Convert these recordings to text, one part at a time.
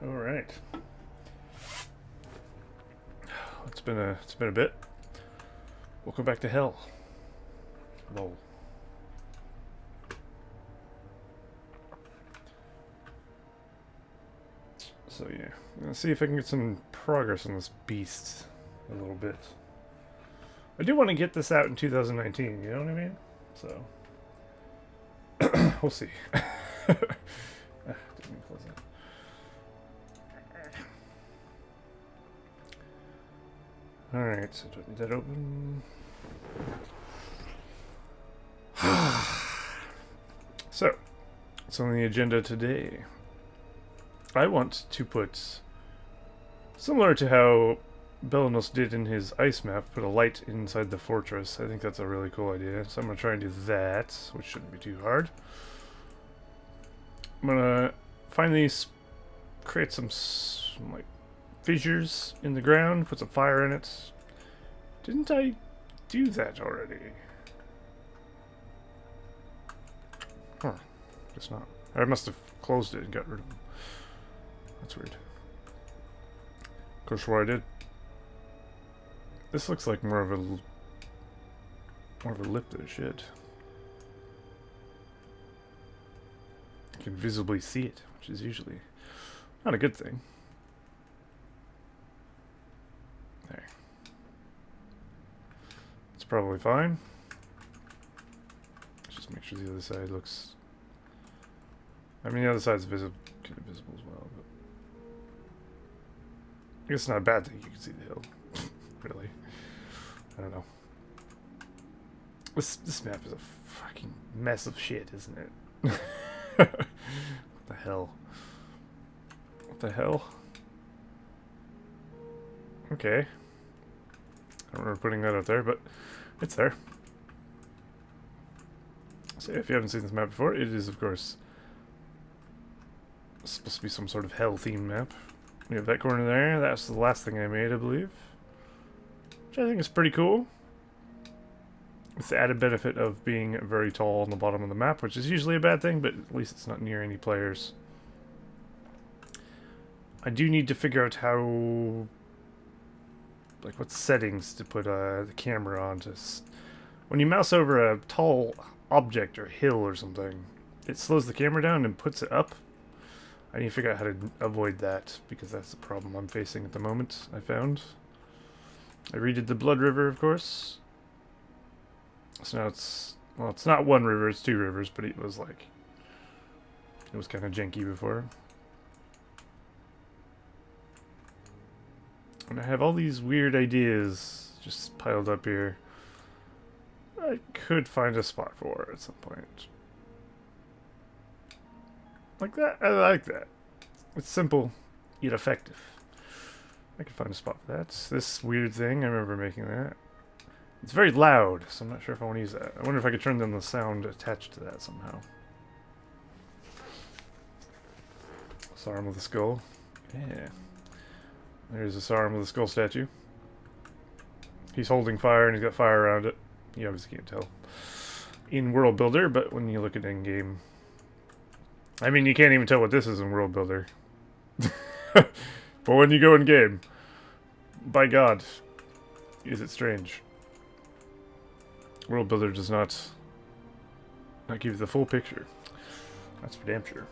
All right. It's been a bit. Welcome back to hell. Lol. So yeah, I'm gonna see if I can get some progress on this beast a little bit. I do want to get this out in 2019. You know what I mean? So we'll see. Didn't mean to close that. Alright, so do I need that open? So, what's on the agenda today? I want to put, similar to how Belanos did in his ice map, put a light inside the fortress. I think that's a really cool idea. So I'm going to try and do that, which shouldn't be too hard. I'm going to finally create some like fissures in the ground, put some fire in it. Didn't I do that already? Huh. Guess not. I must have closed it and got rid of them. That's weird. Of course, what I did. This looks like more of a lip than shit. You can visibly see it, which is usually not a good thing. There. It's probably fine. Let's just make sure the other side looks. I mean, the other side's kind of visible as well, but I guess it's not a bad thing. You can see the hill. Really, I don't know. This map is a fucking mess of shit, isn't it? What the hell? What the hell? Okay. I don't remember putting that out there, but it's there. So if you haven't seen this map before, it is, of course, supposed to be some sort of hell-themed map. We have that corner there. That's the last thing I made, I believe. Which I think is pretty cool. With the added benefit of being very tall on the bottom of the map, which is usually a bad thing, but at least it's not near any players. I do need to figure out how, like, what settings to put the camera on. When you mouse over a tall object or hill or something, it slows the camera down and puts it up. I need to figure out how to avoid that, because that's the problem I'm facing at the moment, I found. I redid the Blood River, of course. So now it's, well, it's not one river, it's two rivers, but it was like, it was kind of janky before. And I have all these weird ideas just piled up here. I could find a spot for at some point. Like that? I like that. It's simple, yet effective. I could find a spot for that. This weird thing, I remember making that. It's very loud, so I'm not sure if I want to use that. I wonder if I could turn down the sound attached to that somehow. Sarum with the skull. Yeah. There's a Sarum with the skull statue. He's holding fire and he's got fire around it. You obviously can't tell in World Builder, but when you look at in-game, I mean, you can't even tell what this is in World Builder. But when you go in-game, by God, is it strange. World Builder does not give you the full picture. That's for damn sure.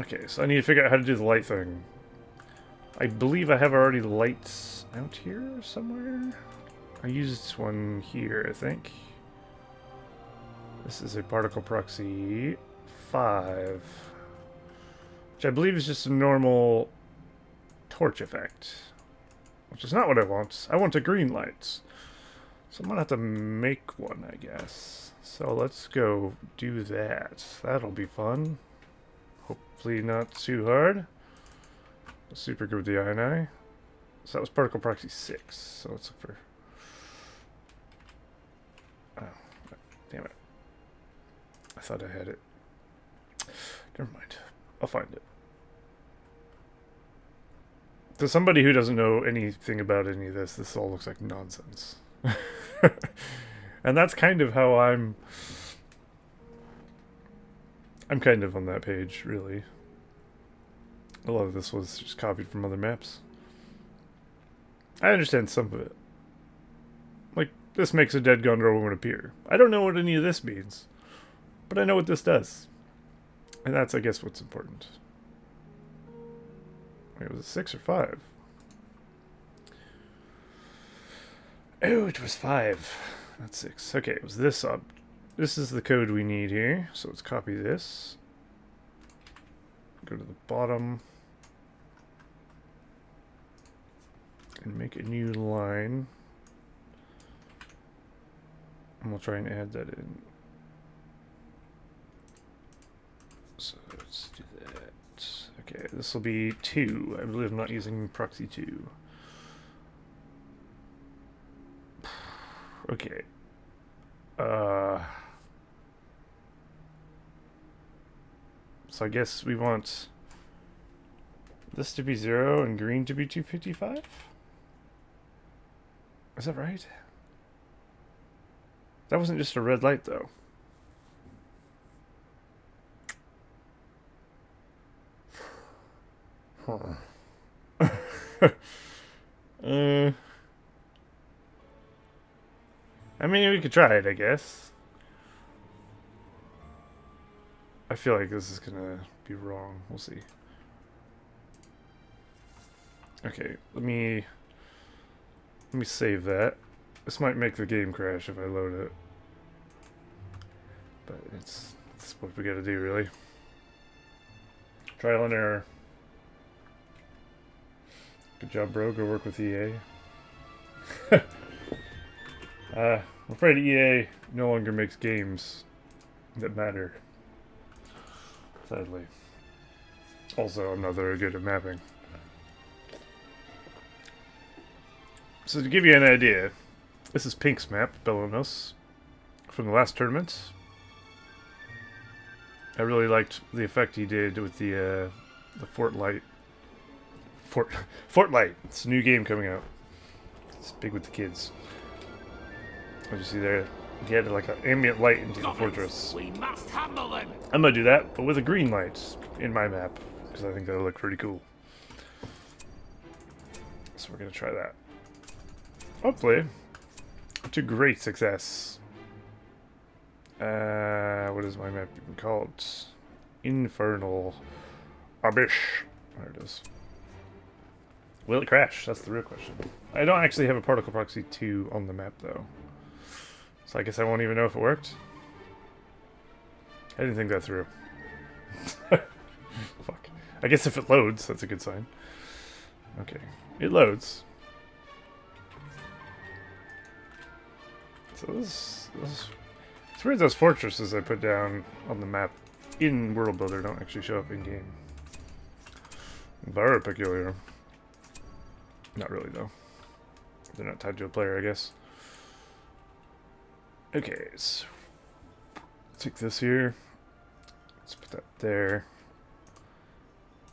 Okay, so I need to figure out how to do the light thing. I believe I have already lights out here somewhere. I used one here, I think. This is a particle proxy 5, which I believe is just a normal torch effect, which is not what I want. I want a green light. So I'm gonna have to make one, I guess. So let's go do that. That'll be fun. Hopefully not too hard. Super good with the eye. So that was particle proxy 6. So let's look for. Oh, damn it. I thought I had it. Never mind. I'll find it. To somebody who doesn't know anything about any of this, this all looks like nonsense. And that's kind of how I'm kind of on that page, really. A lot of this was just copied from other maps. I understand some of it. Like, this makes a dead Gondor woman appear. I don't know what any of this means, but I know what this does. And that's, I guess, what's important. Wait, was it 6 or 5? Oh, it was 5. Not 6. Okay, it was this up. This is the code we need here. So let's copy this. Go to the bottom. And make a new line. And we'll try and add that in. So let's do that. Okay, this will be 2. I believe I'm not using proxy 2. Okay. So I guess we want this to be 0 and green to be 255? Is that right? That wasn't just a red light, though. Huh. I mean, we could try it, I guess. I feel like this is gonna be wrong. We'll see. Okay, let me save that. This might make the game crash if I load it. But it's what we gotta do, really. Trial and error. Good job, bro. Go work with EA. I'm afraid EA no longer makes games that matter. Sadly. Also, I'm not very good at mapping. So to give you an idea, this is Pink's map, Belonos, from the last tournament. I really liked the effect he did with the Fort Light. Fort Light. It's a new game coming out. It's big with the kids. What you see there? He added like an ambient light into the fortress. We must humble them. I'm gonna do that, but with a green light in my map, because I think that'll look pretty cool. So we're gonna try that. Hopefully, to great success. What is my map even called? Infernal Abyss. There it is. Will it crash? That's the real question. I don't actually have a particle proxy 2 on the map, though. So I guess I won't even know if it worked. I didn't think that through. Fuck. I guess if it loads, that's a good sign. Okay. It loads. So this it's weird those fortresses I put down on the map in World Builder don't actually show up in game. Very peculiar. Not really, though. They're not tied to a player, I guess. Okay, so take this here. Let's put that there.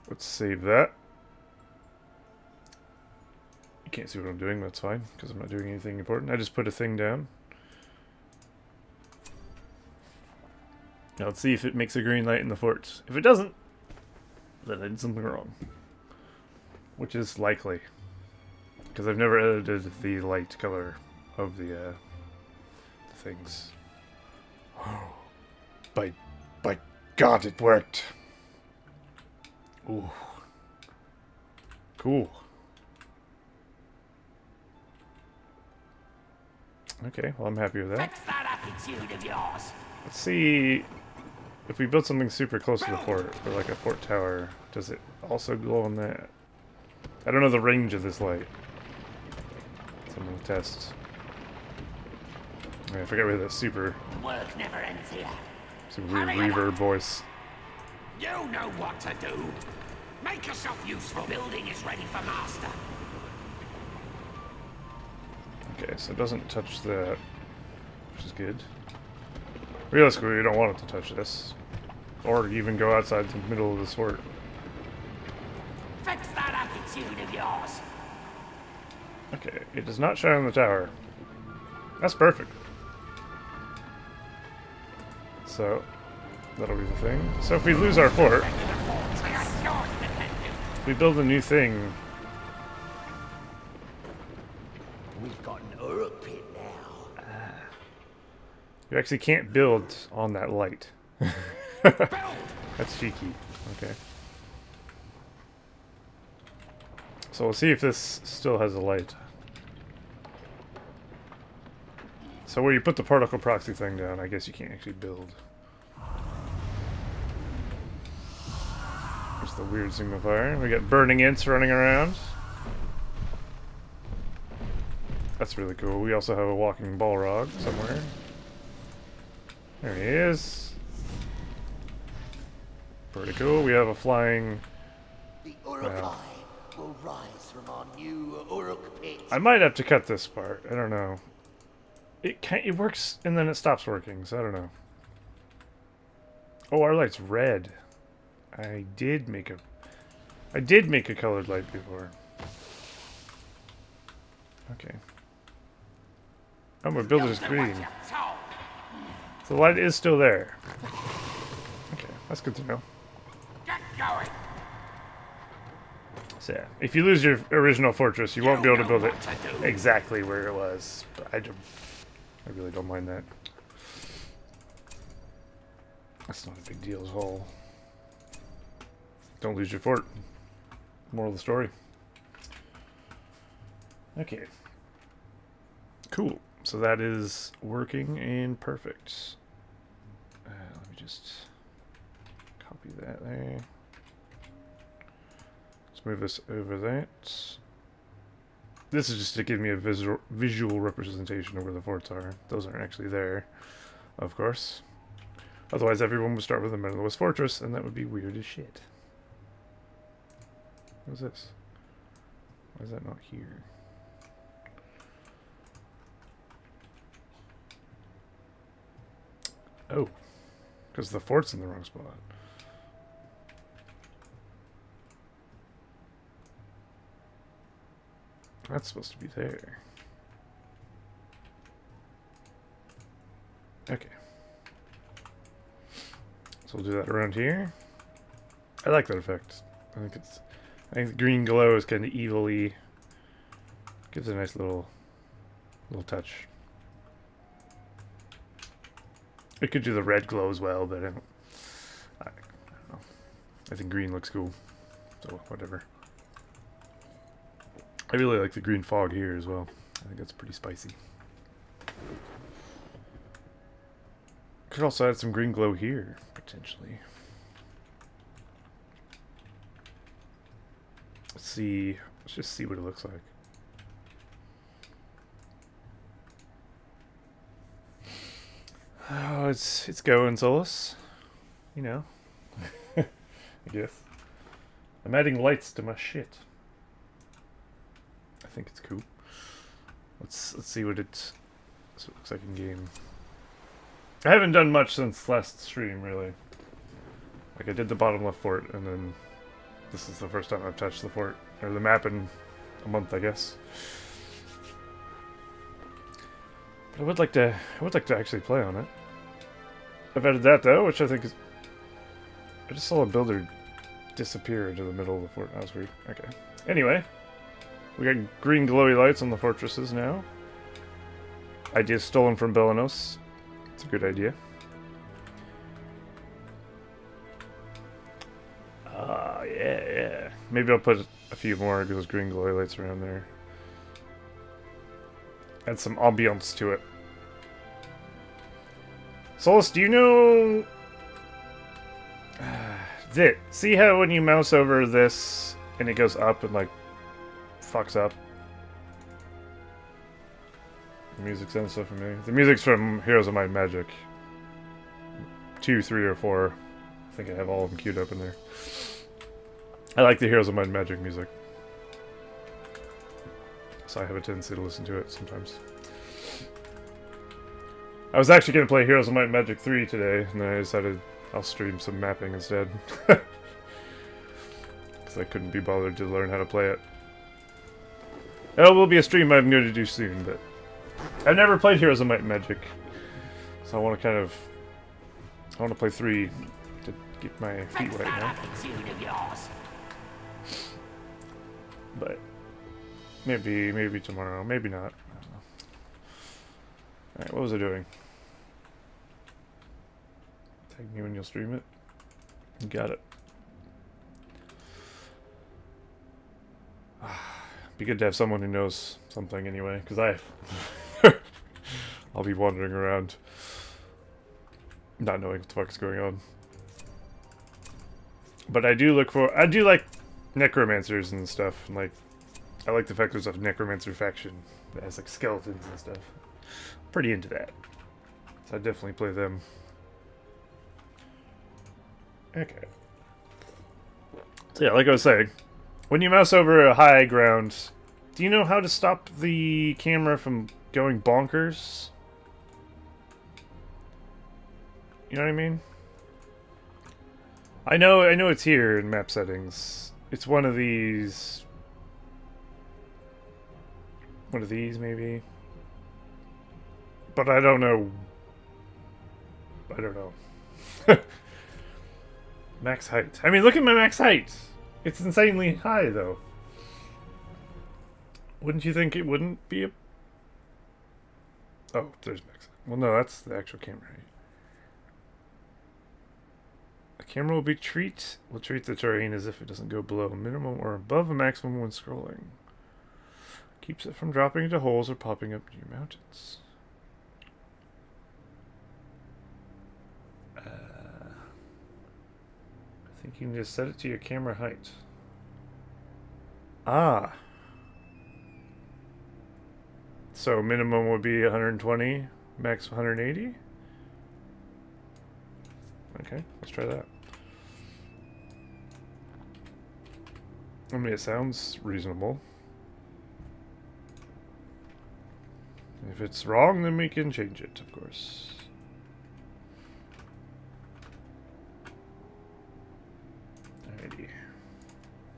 Let's save that. You can't see what I'm doing, but that's fine, because I'm not doing anything important. I just put a thing down. Now let's see if it makes a green light in the fort. If it doesn't, then I did something wrong. Which is likely. Because I've never edited the light color of the things. By God, it worked. Ooh. Cool. Okay, well I'm happy with that. Fix that attitude of yours. Let's see if we build something super close to the fort, or like a fort tower, does it also glow on that? I don't know the range of this light. So I'm gonna test. I forgot we had that super Work never ends here. weird reverb voice. You know what to do. Make yourself useful. Building is ready for master. Okay, so it doesn't touch that, which is good. Realistically, we don't want it to touch this. Or even go outside the middle of the fort. Fix that attitude of yours. Okay, it does not shine on the tower. That's perfect. So, that'll be the thing. So if we lose our fort... If we build a new thing... We've got an Uruk pit now. You actually can't build on that light. That's cheeky. Okay. So we'll see if this still has a light. So where you put the particle proxy thing down, I guess you can't actually build. There's the weird signifier. We got burning ints running around. That's really cool. We also have a walking Balrog somewhere. There he is. Pretty cool. We have a flying... The Uruk will rise from our new Uruk pit. I might have to cut this part. I don't know. It works and then it stops working, so I don't know. Oh, our light's red. I did make a colored light before. Okay. Oh, my builder's green. So the light is still there. Okay, that's good to know. Get going. So yeah, if you lose your original fortress, you won't be able to build it exactly where it was. But I really don't mind that. That's not a big deal at all. Don't lose your fort. Moral of the story. Okay. Cool. So that is working and perfect. Let me just copy that there. Let's move this over that. This is just to give me a visual representation of where the forts are. Those aren't actually there, of course. Otherwise, everyone would start with the Middlewest Fortress, and that would be weird as shit. What's this? Why is that not here? Oh, because the fort's in the wrong spot. That's supposed to be there. Okay. So we'll do that around here. I like that effect. I think the green glow is kind of evilly. Gives a nice little touch. It could do the red glow as well, but I don't know. I think green looks cool. So whatever. I really like the green fog here as well. I think that's pretty spicy. Could also add some green glow here, potentially. Let's see. Let's just see what it looks like. Oh, it's going, Solus. You know. I guess. I'm adding lights to my shit. I think it's cool. Let's see what it looks like in game. I haven't done much since last stream, really. Like, I did the bottom left fort, and then this is the first time I've touched the fort, or the map in a month, I guess. But I would like to actually play on it. I've added that though, which I think is... I just saw a builder disappear into the middle of the fort. That was weird. Okay. Anyway. We got green glowy lights on the fortresses now. Idea stolen from Belenos. It's a good idea. Yeah. Maybe I'll put a few more of those green glowy lights around there. Add some ambiance to it. Solus, do you know... See how when you mouse over this and it goes up and like fucks up? The music sounds so familiar. The music's from Heroes of Might and Magic. 2, 3, or 4. I think I have all of them queued up in there. I like the Heroes of Might and Magic music. So I have a tendency to listen to it sometimes. I was actually going to play Heroes of Might and Magic 3 today, and then I decided I'll stream some mapping instead. Because I couldn't be bothered to learn how to play it. It will be a stream I'm going to do soon, but I've never played Heroes of Might and Magic. So I want to play 3 to get my feet wet now. But maybe tomorrow, maybe not. I don't know. Alright, what was I doing? Tag me when you'll stream it. You got it. Be good to have someone who knows something anyway, because I'll be wandering around not knowing what the fuck is going on. But I do like necromancers and stuff, and like I like the fact there's a necromancer faction that has like skeletons and stuff. Pretty into that. So I definitely play them. Okay. So yeah, like I was saying, when you mouse over a high ground, do you know how to stop the camera from going bonkers? You know what I mean? I know it's here in map settings. It's one of these. One of these, maybe. But I don't know. I don't know. Max height. I mean, look at my max height. It's insanely high, though. Wouldn't you think it wouldn't be a... Oh, there's max height. Well, no, that's the actual camera height. The camera will treat the terrain as if it doesn't go below a minimum or above a maximum when scrolling. Keeps it from dropping into holes or popping up near mountains. I think you can just set it to your camera height. Ah. So minimum would be 120, max 180? Okay, let's try that. I mean, it sounds reasonable. If it's wrong, then we can change it, of course. Alrighty.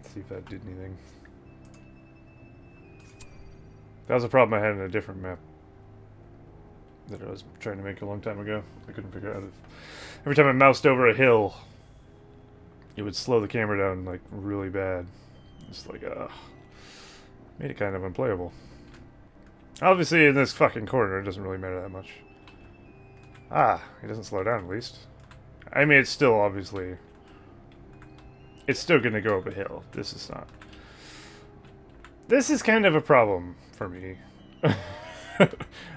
Let's see if that did anything. That was a problem I had in a different map that I was trying to make a long time ago. I couldn't figure out if... Every time I moused over a hill, it would slow the camera down, like, really bad. It's like, made it kind of unplayable. Obviously, in this fucking corner, it doesn't really matter that much. Ah, it doesn't slow down, at least. I mean, it's still, obviously... It's still gonna go up a hill. This is not... This is kind of a problem for me.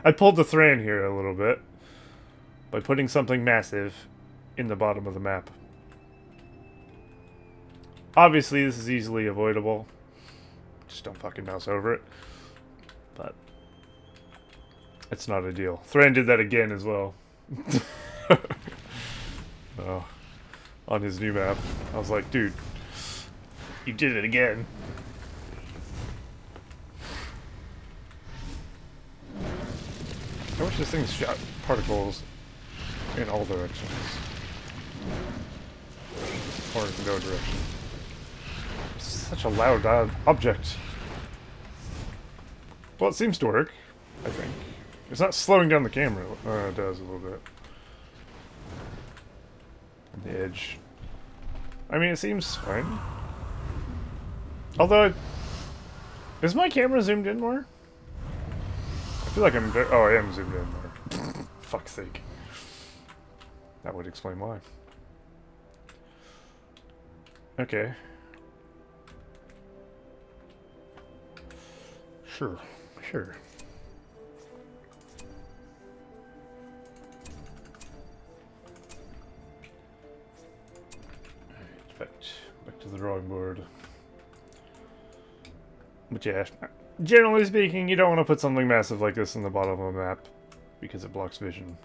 I pulled the Thran here a little bit by putting something massive in the bottom of the map. Obviously, this is easily avoidable. Just don't fucking mouse over it. But it's not ideal. Thran did that again as well. Oh, on his new map. I was like, dude, you did it again. I wish this thing shot particles in all directions. Or in no direction. It's such a loud object. Well, it seems to work, I think. It's not slowing down the camera. It does a little bit. On the edge. I mean, it seems fine. Although, is my camera zoomed in more? I feel like I'm... Oh, I am zoomed in more. Fuck's sake. That would explain why. Okay. Sure. Sure. Alright, back to the drawing board. But yeah, generally speaking, you don't want to put something massive like this in the bottom of a map because it blocks vision.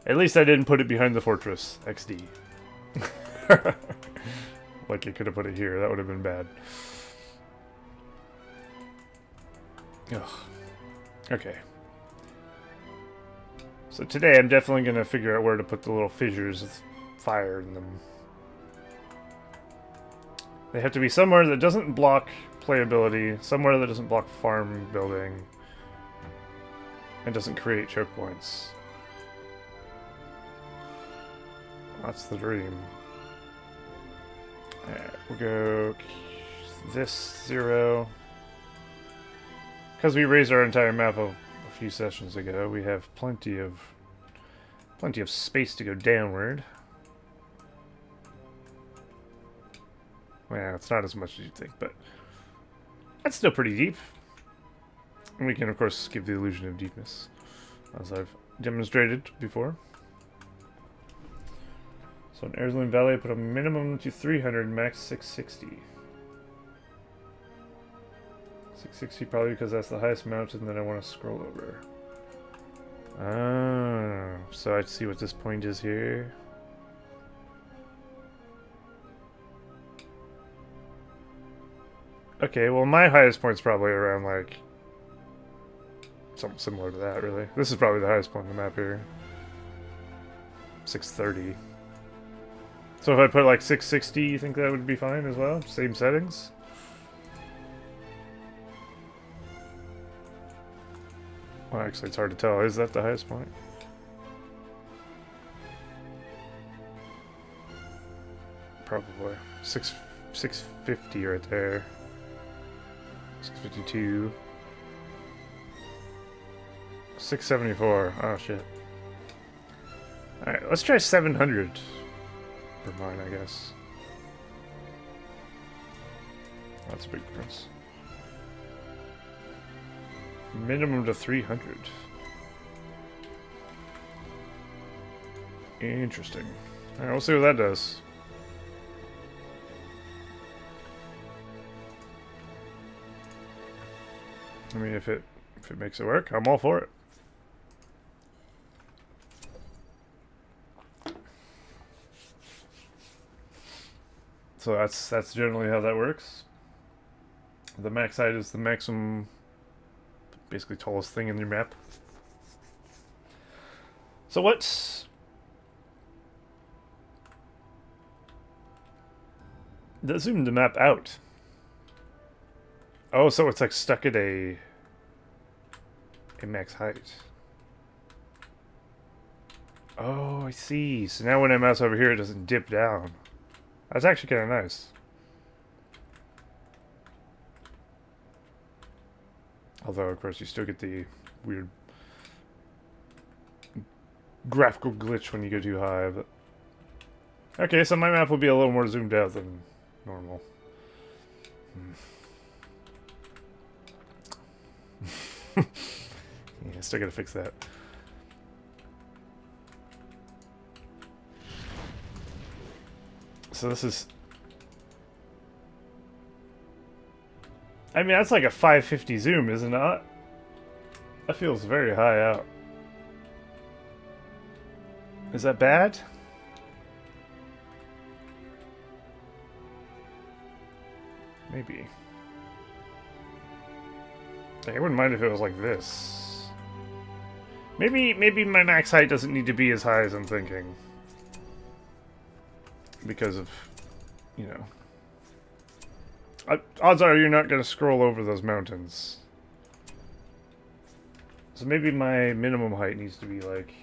At least I didn't put it behind the fortress XD. Like, you could have put it here. That would have been bad. Ugh. Okay. So today I'm definitely going to figure out where to put the little fissures of fire in them. They have to be somewhere that doesn't block playability, somewhere that doesn't block farm building, and doesn't create choke points. That's the dream. Alright, we'll go this 0, because we raised our entire map a few sessions ago, we have plenty of space to go downward. Well, it's not as much as you'd think, but that's still pretty deep. And we can, of course, give the illusion of deepness, as I've demonstrated before. So in Airzoom Valley, I put a minimum to 300, max 660. 660 probably because that's the highest mountain that I want to scroll over. Ah, so I see what this point is here. Okay, well my highest point's probably around like something similar to that, really. This is probably the highest point on the map here. 630. So if I put like 660, you think that would be fine as well? Same settings? Well, actually, it's hard to tell. Is that the highest point? Probably. 650 right there. 652. 674. Oh, shit. Alright, let's try 700 for mine, I guess. That's a big difference. Minimum to 300. Interesting. Alright, we'll see what that does. I mean, if it makes it work, I'm all for it. So that's generally how that works. The max height is the maximum, basically tallest thing in your map. So what's that zoomed the map out? Oh, so it's like stuck at a max height. Oh, I see. So now when I mouse over here, it doesn't dip down. That's actually kind of nice. Although, of course, you still get the weird graphical glitch when you go too high. But okay, so my map will be a little more zoomed out than normal. Yeah, still gotta fix that. So this is... I mean, that's like a 550 zoom, isn't it? That feels very high out. Is that bad? Maybe. I wouldn't mind if it was like this. Maybe my max height doesn't need to be as high as I'm thinking. Because of, you know... odds are you're not going to scroll over those mountains. So maybe my minimum height needs to be like...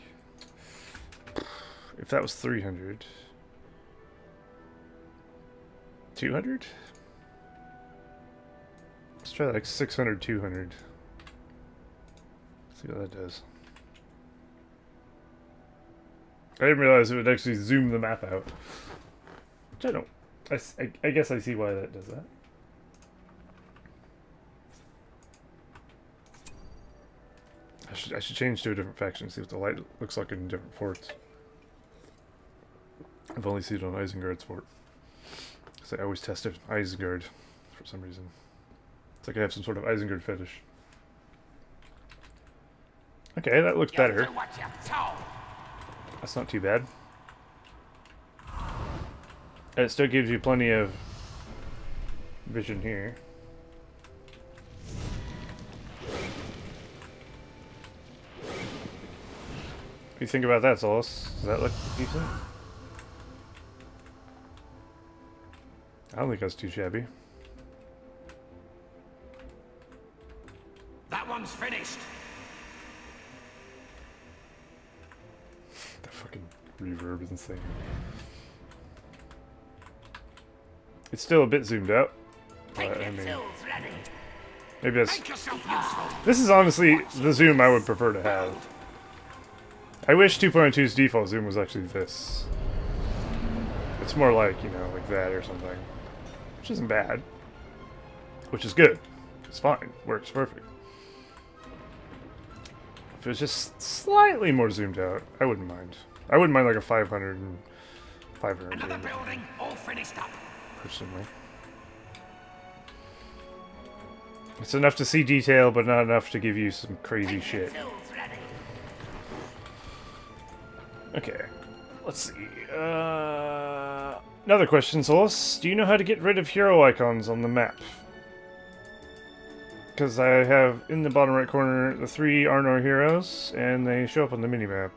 If that was 300... 200? Let's try like 600, 200. See what that does. I didn't realize it would actually zoom the map out. Which I don't... I guess I see why that does that. I should change to a different faction and see what the light looks like in different forts. I've only seen it on Isengard's fort. Because I always tested Isengard for some reason. It's like I have some sort of Isengard fetish. Okay, that looks better. That's not too bad. And it still gives you plenty of vision here. What do you think about that, Solus? Does that look decent? I don't think that's too shabby. That one's finished. The fucking reverb is insane. It's still a bit zoomed out. Take But, your I mean, tools ready. Maybe that's... Make yourself useful. This is honestly the zoom I would prefer to have. I wish 2.2's default zoom was actually this. It's more like, you know, like that or something. Which isn't bad. Which is good. It's fine. Works perfect. If it was just slightly more zoomed out, I wouldn't mind. I wouldn't mind like a 500 and 500. Another building all finished up. Personally. It's enough to see detail, but not enough to give you some crazy shit. Okay, let's see. Another question, Solus. Do you know how to get rid of hero icons on the map? Because I have, in the bottom right corner, the 3 Arnor heroes, and they show up on the minimap.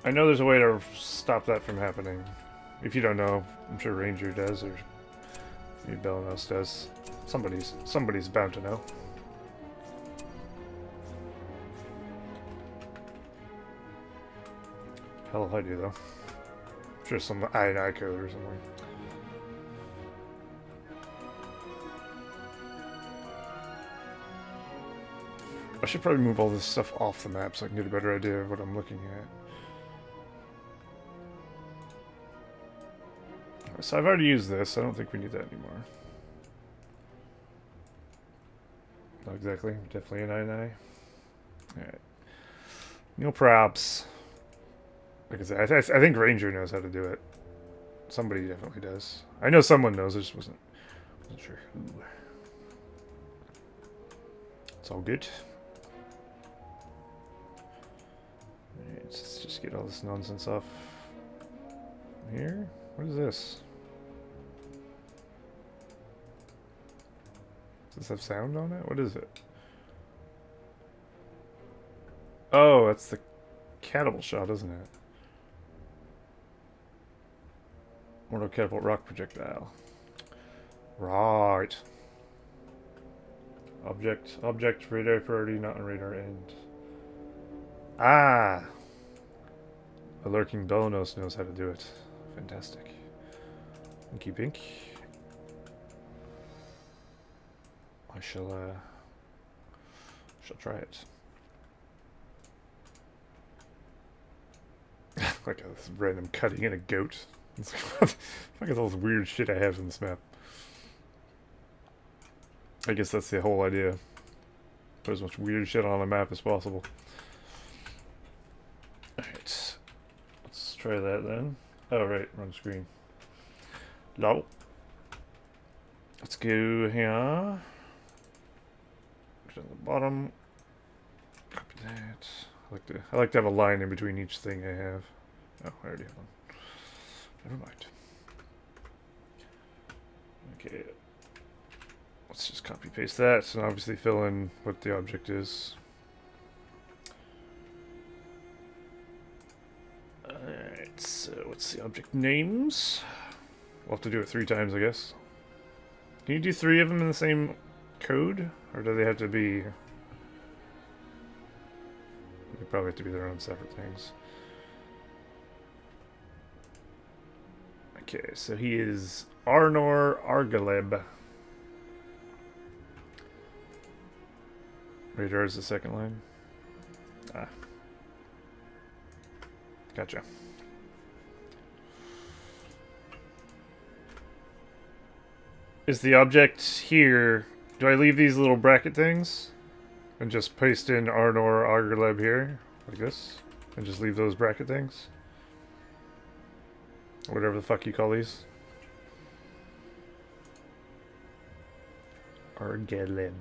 I know there's a way to stop that from happening. If you don't know, I'm sure Ranger does, or maybe Belanos does. Somebody's bound to know. Hell if I do, though. I'm sure some I&I code or something. I should probably move all this stuff off the map so I can get a better idea of what I'm looking at. So I've already used this. I don't think we need that anymore. Not exactly. Definitely an I&I. Alright. No props. Like I said, I think Ranger knows how to do it. Somebody definitely does. I know someone knows, I just wasn't sure who. It's all good. Alright, let's just get all this nonsense off here. What is this? Does this have sound on it? What is it? Oh, that's the catapult shot, isn't it? Mortal catapult rock projectile. Right. Object, radar priority, not on radar end. Ah! A lurking Belanos knows how to do it. Fantastic. Inky Pink. I shall try it. Like a random cutting in a goat. It's like all this weird shit I have in this map. I guess that's the whole idea. Put as much weird shit on the map as possible. Alright. Let's try that then. Oh, right. Wrong screen. No. Let's go here. To the bottom. Copy that. I like to have a line in between each thing I have. Oh, I already have one. Never mind. Okay. Let's just copy paste that and obviously fill in what the object is. Alright, so what's the object names? We'll have to do it 3 times, I guess. Can you do 3 of them in the same code? Or do they have to be... They probably have to be their own separate things. Okay, so he is Arnor Argaleb. Radar is the second line. Ah. Gotcha. Is the object here... Do I leave these little bracket things? And just paste in Arnor Argaleb here? Like this? And just leave those bracket things? Whatever the fuck you call these. Argaleb.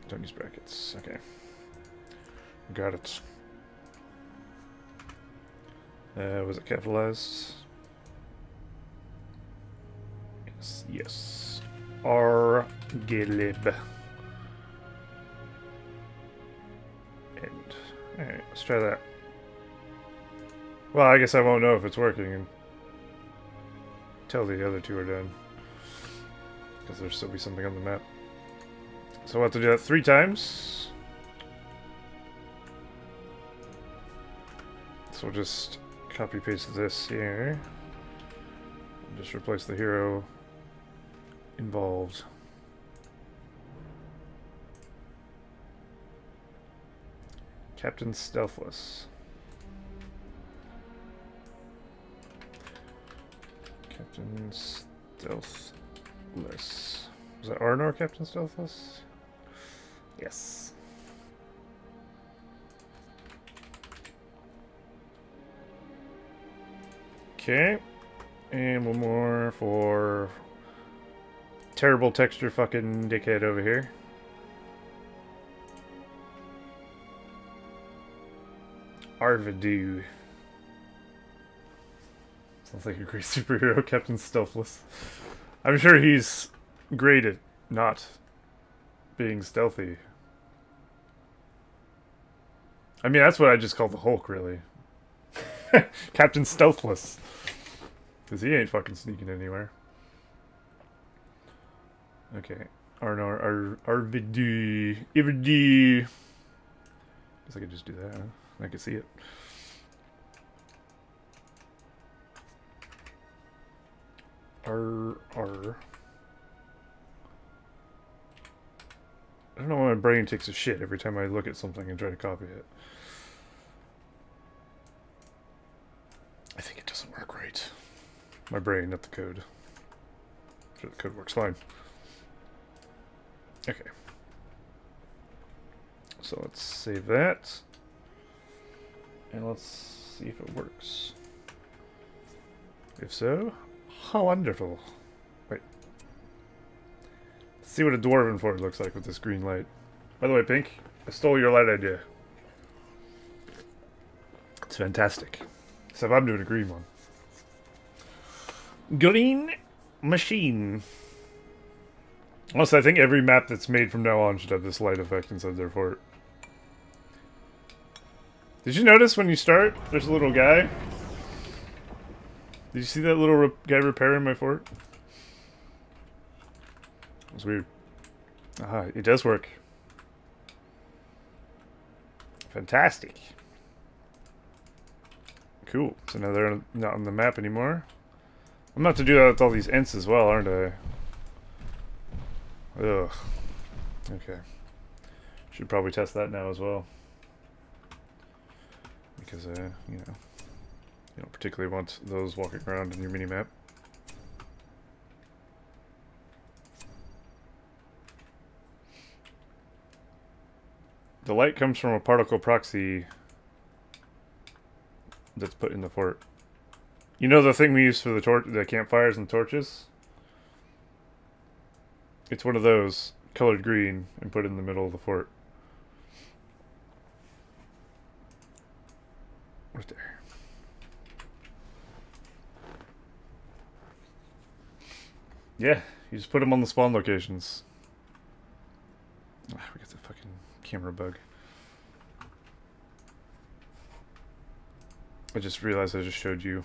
Don't use brackets. Okay. Got it. Was it capitalized? Yes. Yes. Argaleb. And alright, let's try that. Well, I guess I won't know if it's working until the other 2 are done. Because there'll still be something on the map. So we'll have to do that 3 times. So we'll just copy paste this here. And just replace the hero involved. Captain Stealthless. Captain Stealthless. Was that Arnor, Captain Stealthless? Yes. Okay. And one more for terrible texture fucking dickhead over here. Arvidu. Sounds like a great superhero, Captain Stealthless. I'm sure he's great at not being stealthy. I mean, that's what I just call the Hulk, really. Captain Stealthless. Because he ain't fucking sneaking anywhere. Okay. Arvidu. Arvidu. Guess I could just do that, huh? I can see it. R. I don't know why my brain takes a shit every time I look at something and try to copy it. I think it doesn't work right. My brain, not the code. I'm sure the code works fine. Okay. So let's save that. And let's see if it works. If so, how wonderful. Wait. Let's see what a dwarven fort looks like with this green light. By the way, Pink, I stole your light idea. It's fantastic. Except I'm doing a green one. Green machine. Also, I think every map that's made from now on should have this light effect inside their fort. Did you notice when you start, there's a little guy? Did you see that little guy repairing my fort? It was weird. Ah, it does work. Fantastic. Cool. So now they're not on the map anymore. I'm about to do that with all these Ents as well, aren't I? Ugh. Okay. Should probably test that now as well. Because, you know, you don't particularly want those walking around in your mini-map. The light comes from a particle proxy that's put in the fort. You know the thing we use for the campfires and torches? It's one of those, colored green, and put in the middle of the fort. Right there. Yeah, you just put them on the spawn locations. Ah, we got the fucking camera bug. I just realized I just showed you.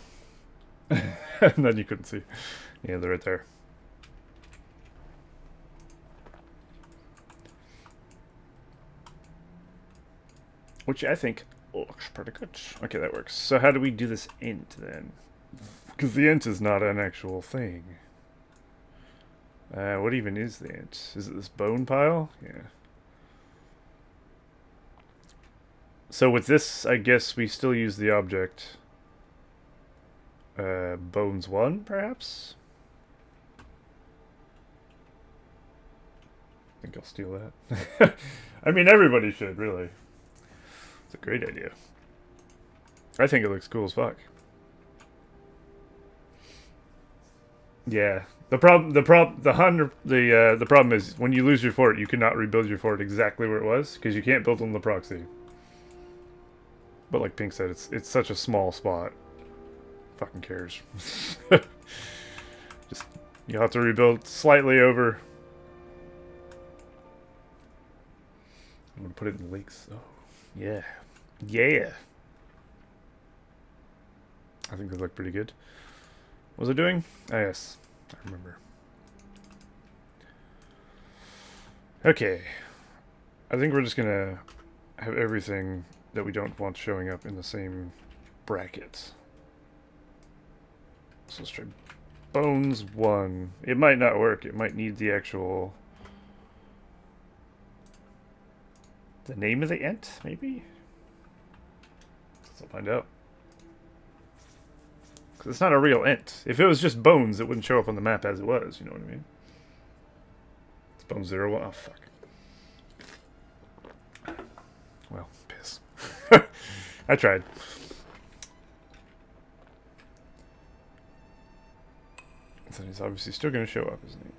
And then you couldn't see. Yeah, they're right there. Which I think looks pretty good. Okay, that works. So how do we do this int then? Because the int is not an actual thing. What even is the int? Is it this bone pile? Yeah. So with this, I guess we still use the object. Bones 1, perhaps? I think I'll steal that. I mean, everybody should, really. It's a great idea. I think it looks cool as fuck. Yeah. The problem is when you lose your fort, you cannot rebuild your fort exactly where it was because you can't build on the proxy. But like Pink said, it's such a small spot. Fucking cares. Just you'll have to rebuild slightly over. I'm gonna put it in the lakes. Oh, yeah, yeah. I think they look pretty good. What was I doing? Ah, yes, I remember. Okay, I think we're just gonna have everything that we don't want showing up in the same bracket. So let's try Bones 1. It might not work. It might need the actual... the name of the ent, maybe? Let's find out. Because it's not a real ent. If it was just bones, it wouldn't show up on the map as it was, you know what I mean? It's bones 0, 1. Oh, fuck. Well, piss. I tried. So he's obviously still going to show up, isn't he?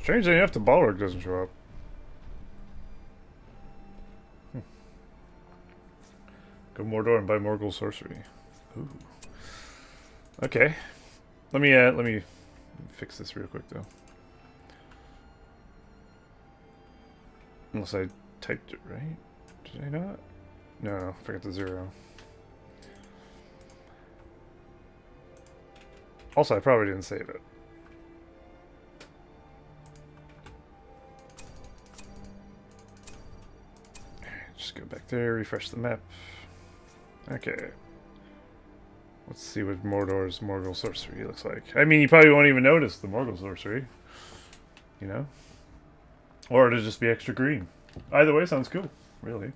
Strangely enough, the Balrog doesn't show up. Go Mordor and buy Morgul sorcery. Ooh. Okay. Let me fix this real quick though. Unless I typed it right. Did I not? No, forget the 0. Also, I probably didn't save it. Just go back there, refresh the map. Okay. Let's see what Mordor's Morgul sorcery looks like. I mean, you probably won't even notice the Morgul sorcery. You know? Or it'll just be extra green. Either way, sounds cool. Really.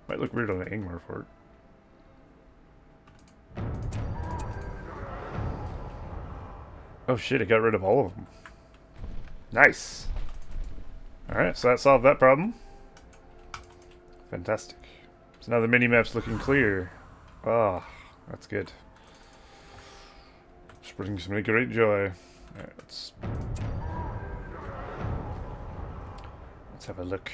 Might look weird on the Angmar fort. Oh shit, it got rid of all of them. Nice! Alright, so that solved that problem. Fantastic. So now the mini-map's looking clear. Ah, that's good. Just brings me great joy. Alright, let's have a look.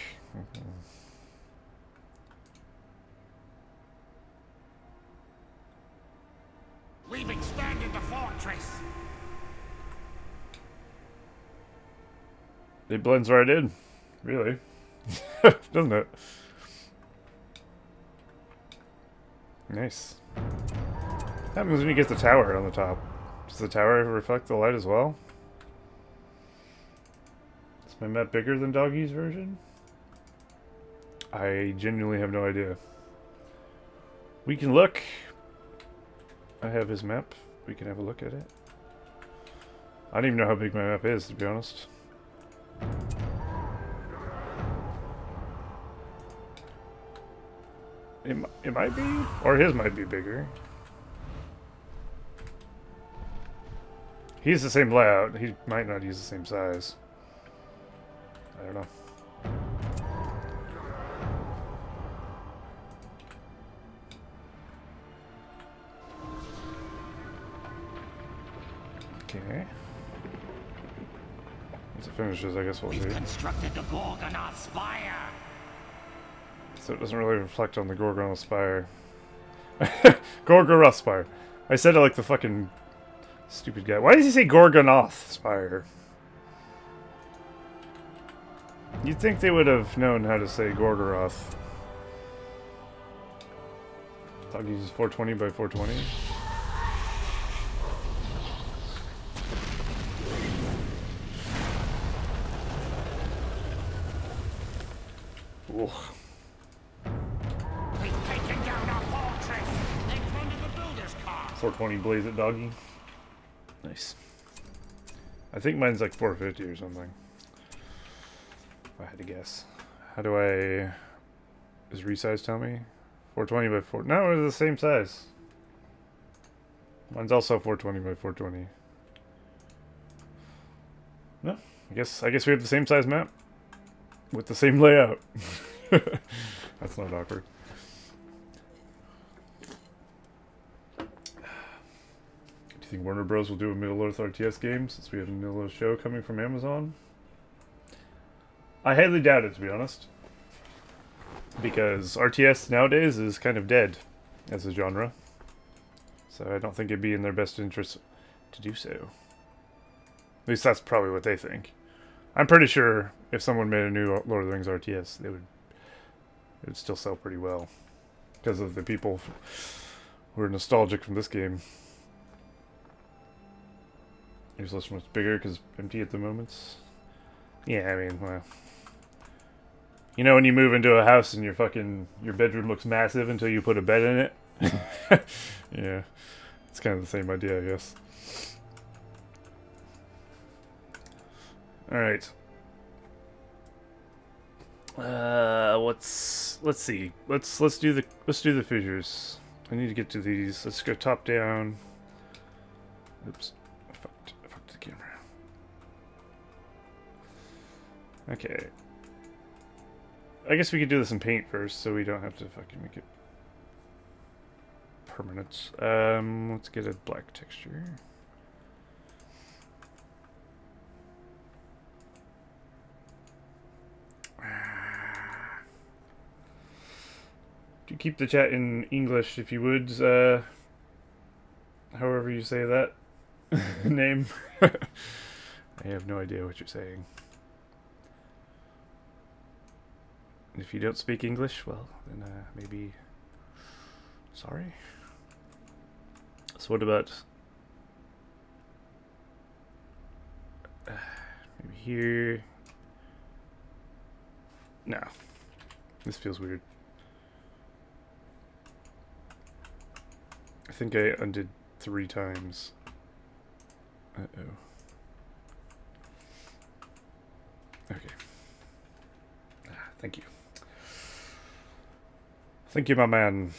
We've expanded the fortress. It blends right in. Really. Doesn't it? Nice. What happens when you get the tower on the top? Does the tower reflect the light as well? Is my map bigger than Doggy's version? I genuinely have no idea. We can look. I have his map. We can have a look at it. I don't even know how big my map is, to be honest. It might be, or his might be bigger. He's the same layout. He might not use the same size. I don't know. Okay. Once it finishes, I guess we'll see. We've constructed the Gorgonoth Spire. So it doesn't really reflect on the Gorgonoth Spire. Gorgoroth Spire. I said it like the fucking stupid guy. Why does he say Gorgonoth Spire? You'd think they would have known how to say Gorgoroth. Dog uses 420 by 420. Ooh. 420 blaze it, Doggy. Nice. I think mine's like 450 or something. If I had to guess. How do I... Does resize tell me? 420 by 4... No, it's the same size. Mine's also 420 by 420. No, I guess we have the same size map. With the same layout. That's not awkward. Do you think Warner Bros. Will do a Middle-earth RTS game since we have a Middle-earth show coming from Amazon? I highly doubt it, to be honest. Because RTS nowadays is kind of dead as a genre. So I don't think it'd be in their best interest to do so. At least that's probably what they think. I'm pretty sure if someone made a new Lord of the Rings RTS, it would still sell pretty well. Because of the people who are nostalgic from this game. Here's less much bigger because empty at the moment. Yeah, I mean, well, You know when you move into a house and your bedroom looks massive until you put a bed in it? Yeah. It's kind of the same idea, I guess. Alright. Let's see. Let's do the fissures. I need to get to these. Let's go top down. Oops. I fucked the camera. Okay. I guess we could do this in paint first, so we don't have to fucking make it permanent. Let's get a black texture. Do keep the chat in English if you would, however you say that name. I have no idea what you're saying. If you don't speak English, well, then maybe... Sorry? So what about... maybe here... No. This feels weird. I think I undid 3 times. Uh-oh. Okay. Thank you. Thank you, my man.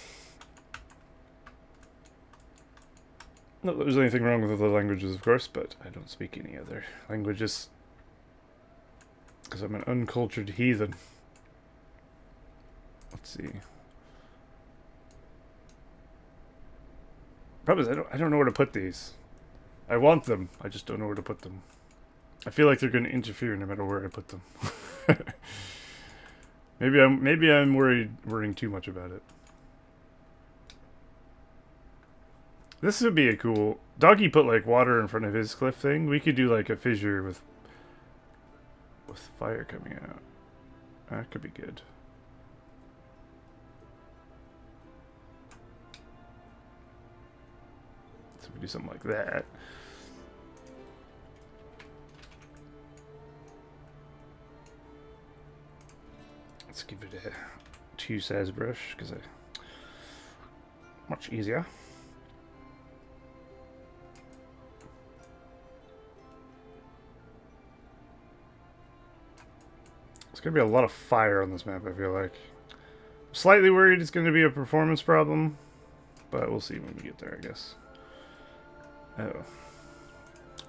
Not that there's anything wrong with other languages, of course, but I don't speak any other languages. Because I'm an uncultured heathen. Let's see. Problem is, I don't know where to put these. I want them, I just don't know where to put them. I feel like they're going to interfere no matter where I put them. Maybe I'm worrying too much about it. This would be a cool... Doggy put like water in front of his cliff thing. We could do like a fissure with fire coming out. That could be good. So we do something like that. Let's give it a 2 size brush because much easier. There's going to be a lot of fire on this map, I feel like. I'm slightly worried it's going to be a performance problem, but we'll see when we get there, I guess. Oh.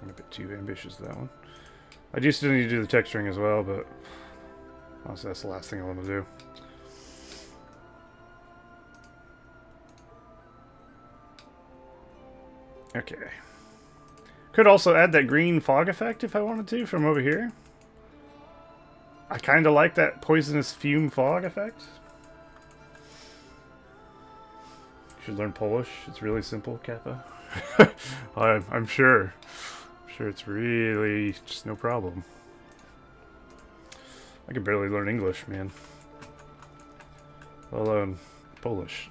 I'm a bit too ambitious for that one. I do still need to do the texturing as well, but honestly, that's the last thing I want to do. Okay. Could also add that green fog effect if I wanted to from over here. I kind of like that poisonous fume fog effect. You should learn Polish. It's really simple, Kappa. I'm sure. I'm sure it's really just no problem. I can barely learn English, man. Let alone Polish.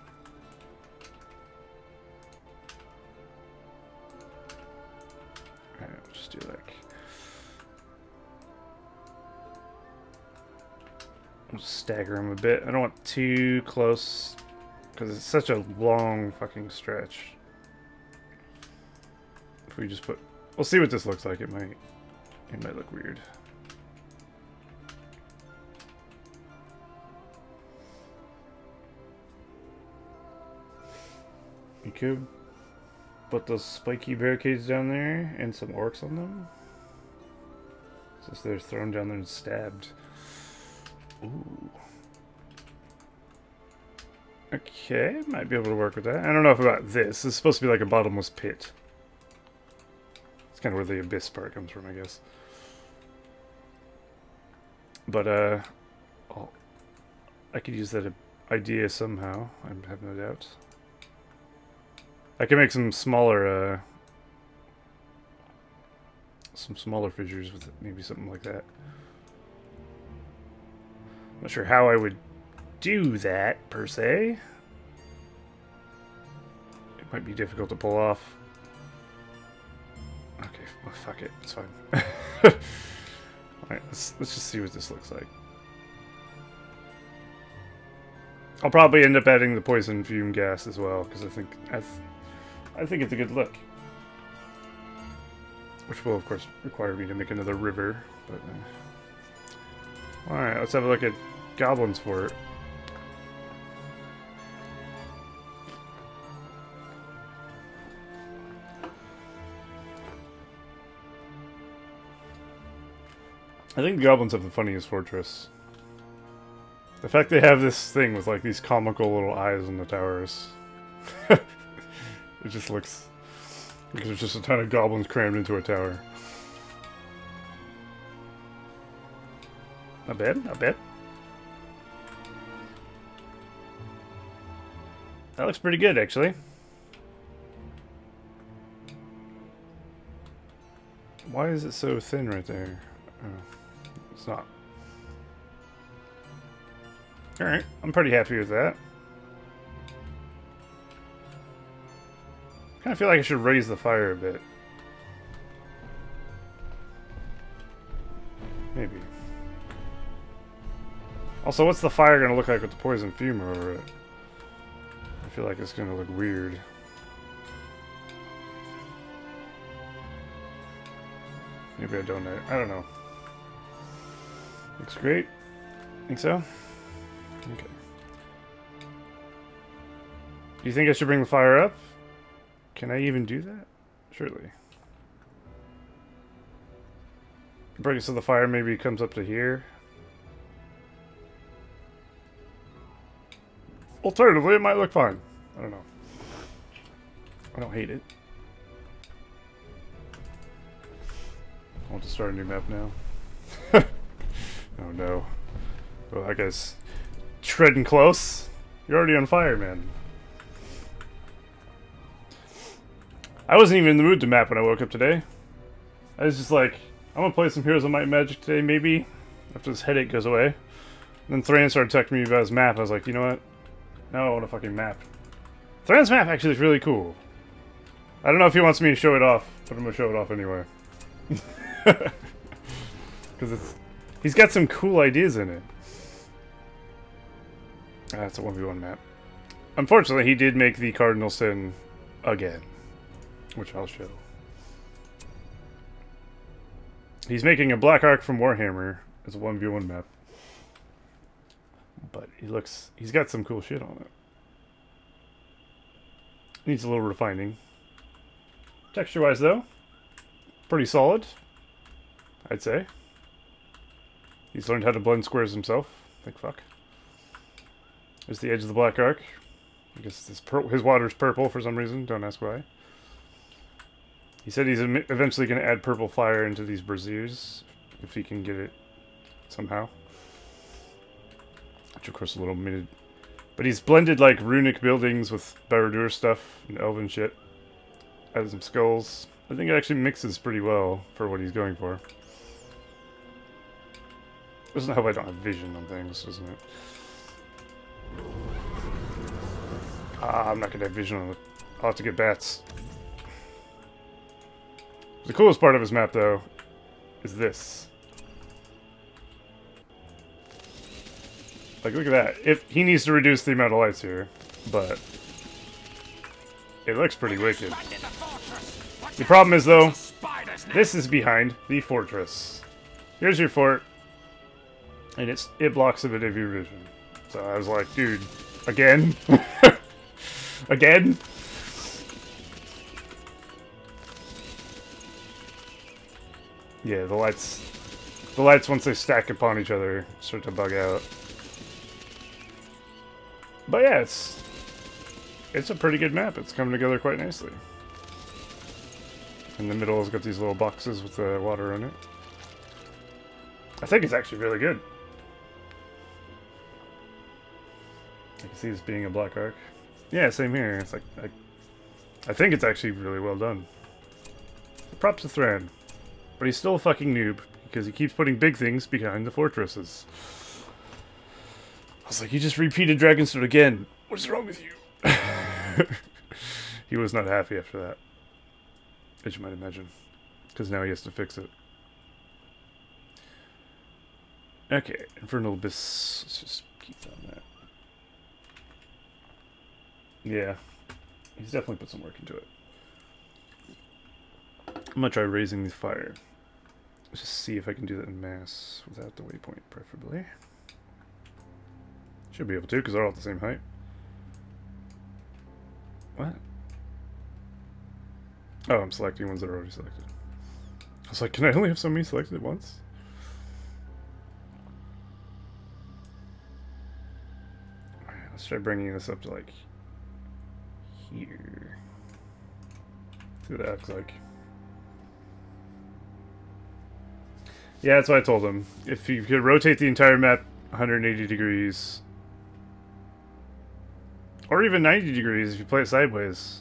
Alright, we'll just do like... I'll just stagger them a bit. I don't want too close, because it's such a long fucking stretch. If we just put... We'll see what this looks like. It might look weird. You could put those spiky barricades down there and some orcs on them. Since they're thrown down there and stabbed. Ooh. Okay, might be able to work with that. I don't know about this. This is supposed to be like a bottomless pit. It's kind of where the abyss part comes from, I guess. But, I could use that idea somehow. I have no doubt. I can make some smaller fissures with it. Maybe something like that. Not sure how I would do that, per se. It might be difficult to pull off. Okay, well, fuck it. It's fine. Alright, let's just see what this looks like. I'll probably end up adding the poison fume gas as well, because I think it's a good look. Which will, of course, require me to make another river. But alright, let's have a look at goblins for it. I think the goblins have the funniest fortress. The fact they have this thing with like these comical little eyes in the towers. It just looks like there's just a ton of goblins crammed into a tower. Not bad, not bad. That looks pretty good, actually. Why is it so thin right there? Oh, it's not. Alright, I'm pretty happy with that. Kind of feel like I should raise the fire a bit. Maybe. Also, what's the fire going to look like with the poison fume over it? I feel like it's going to look weird. Maybe I don't know. I don't know. Looks great. Think so? Okay. Do you think I should bring the fire up? Can I even do that? Surely. Bring it so the fire maybe comes up to here. Alternatively, it might look fine. I don't know. I don't hate it. I want to start a new map now. Oh no. Well, I guess treading close. You're already on fire, man. I wasn't even in the mood to map when I woke up today. I was just like, I'm gonna play some Heroes of Might and Magic today, maybe, after this headache goes away. And then Thran started texting me about his map. I was like, you know what? Now I want a fucking map. Thran's map actually is really cool. I don't know if he wants me to show it off, but I'm gonna show it off anyway. Because he's got some cool ideas in it. That's a 1v1 map. Unfortunately, he did make the Cardinal Sin again, which I'll show. He's making a Black Ark from Warhammer as a 1v1 map. But he's got some cool shit on it. Needs a little refining. Texture-wise, though, pretty solid, I'd say. He's learned how to blend squares himself. Like fuck. There's the edge of the Black Ark. I guess his water's purple for some reason. Don't ask why. He said he's eventually going to add purple fire into these braziers if he can get it somehow. Which of course is a little mid. But he's blended like runic buildings with Barad-dûr stuff and elven shit. Added some skulls. I think it actually mixes pretty well for what he's going for. Doesn't help I don't have vision on things, doesn't it? I'm not going to have vision on it. I'll have to get bats. The coolest part of his map, though, is this. Like, look at that. He needs to reduce the amount of lights here, but it looks pretty wicked. The problem is, though, this is behind the fortress. Here's your fort, and it blocks a bit of your vision. So I was like, dude, again? Again? Yeah, the lights once they stack upon each other start to bug out. But yeah, it's a pretty good map. It's coming together quite nicely. In the middle has got these little boxes with the water in it. I think it's actually really good. I can see this being a Black Ark. Yeah, same here. It's like I think it's actually really well done. Props to Thran. But he's still a fucking noob, because he keeps putting big things behind the fortresses. I was like, you just repeated Dragonstone again. What is wrong with you? He was not happy after that. As you might imagine. Because now he has to fix it. Okay, Infernal Abyss. Let's just keep on that. Yeah. He's definitely put some work into it. I'm gonna try raising the fire. Let's just see if I can do that in mass without the waypoint, preferably. Should be able to, because they're all at the same height. What? Oh, I'm selecting ones that are already selected. I was like, can I only have so many selected at once? Alright, let's try bringing this up to, like, here. See what that looks like. Yeah, that's what I told him. If you could rotate the entire map 180 degrees, or even 90 degrees if you play it sideways,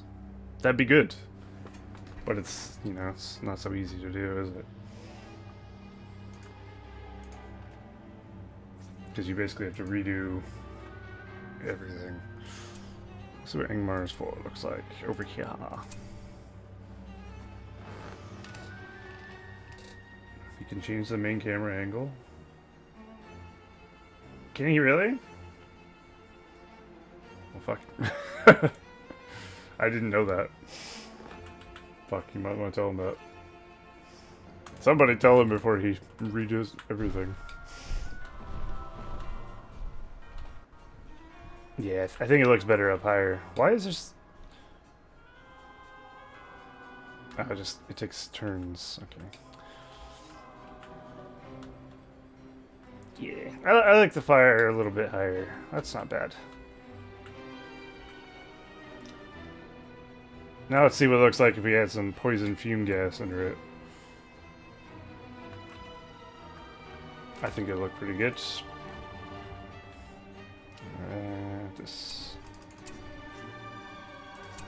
that'd be good. But it's, you know, it's not so easy to do, is it? Because you basically have to redo everything. Let's see what Ingmar's floor looks like over here. You can change the main camera angle. Can he really? Well, fuck. I didn't know that. Fuck, you might want to tell him that. Somebody tell him before he redoes everything. Yeah, I think it looks better up higher. Why is this... Oh, it takes turns. Okay. Yeah, I like the fire a little bit higher. That's not bad. Now let's see what it looks like if we add some poison fume gas under it. I think it'll look pretty good. This.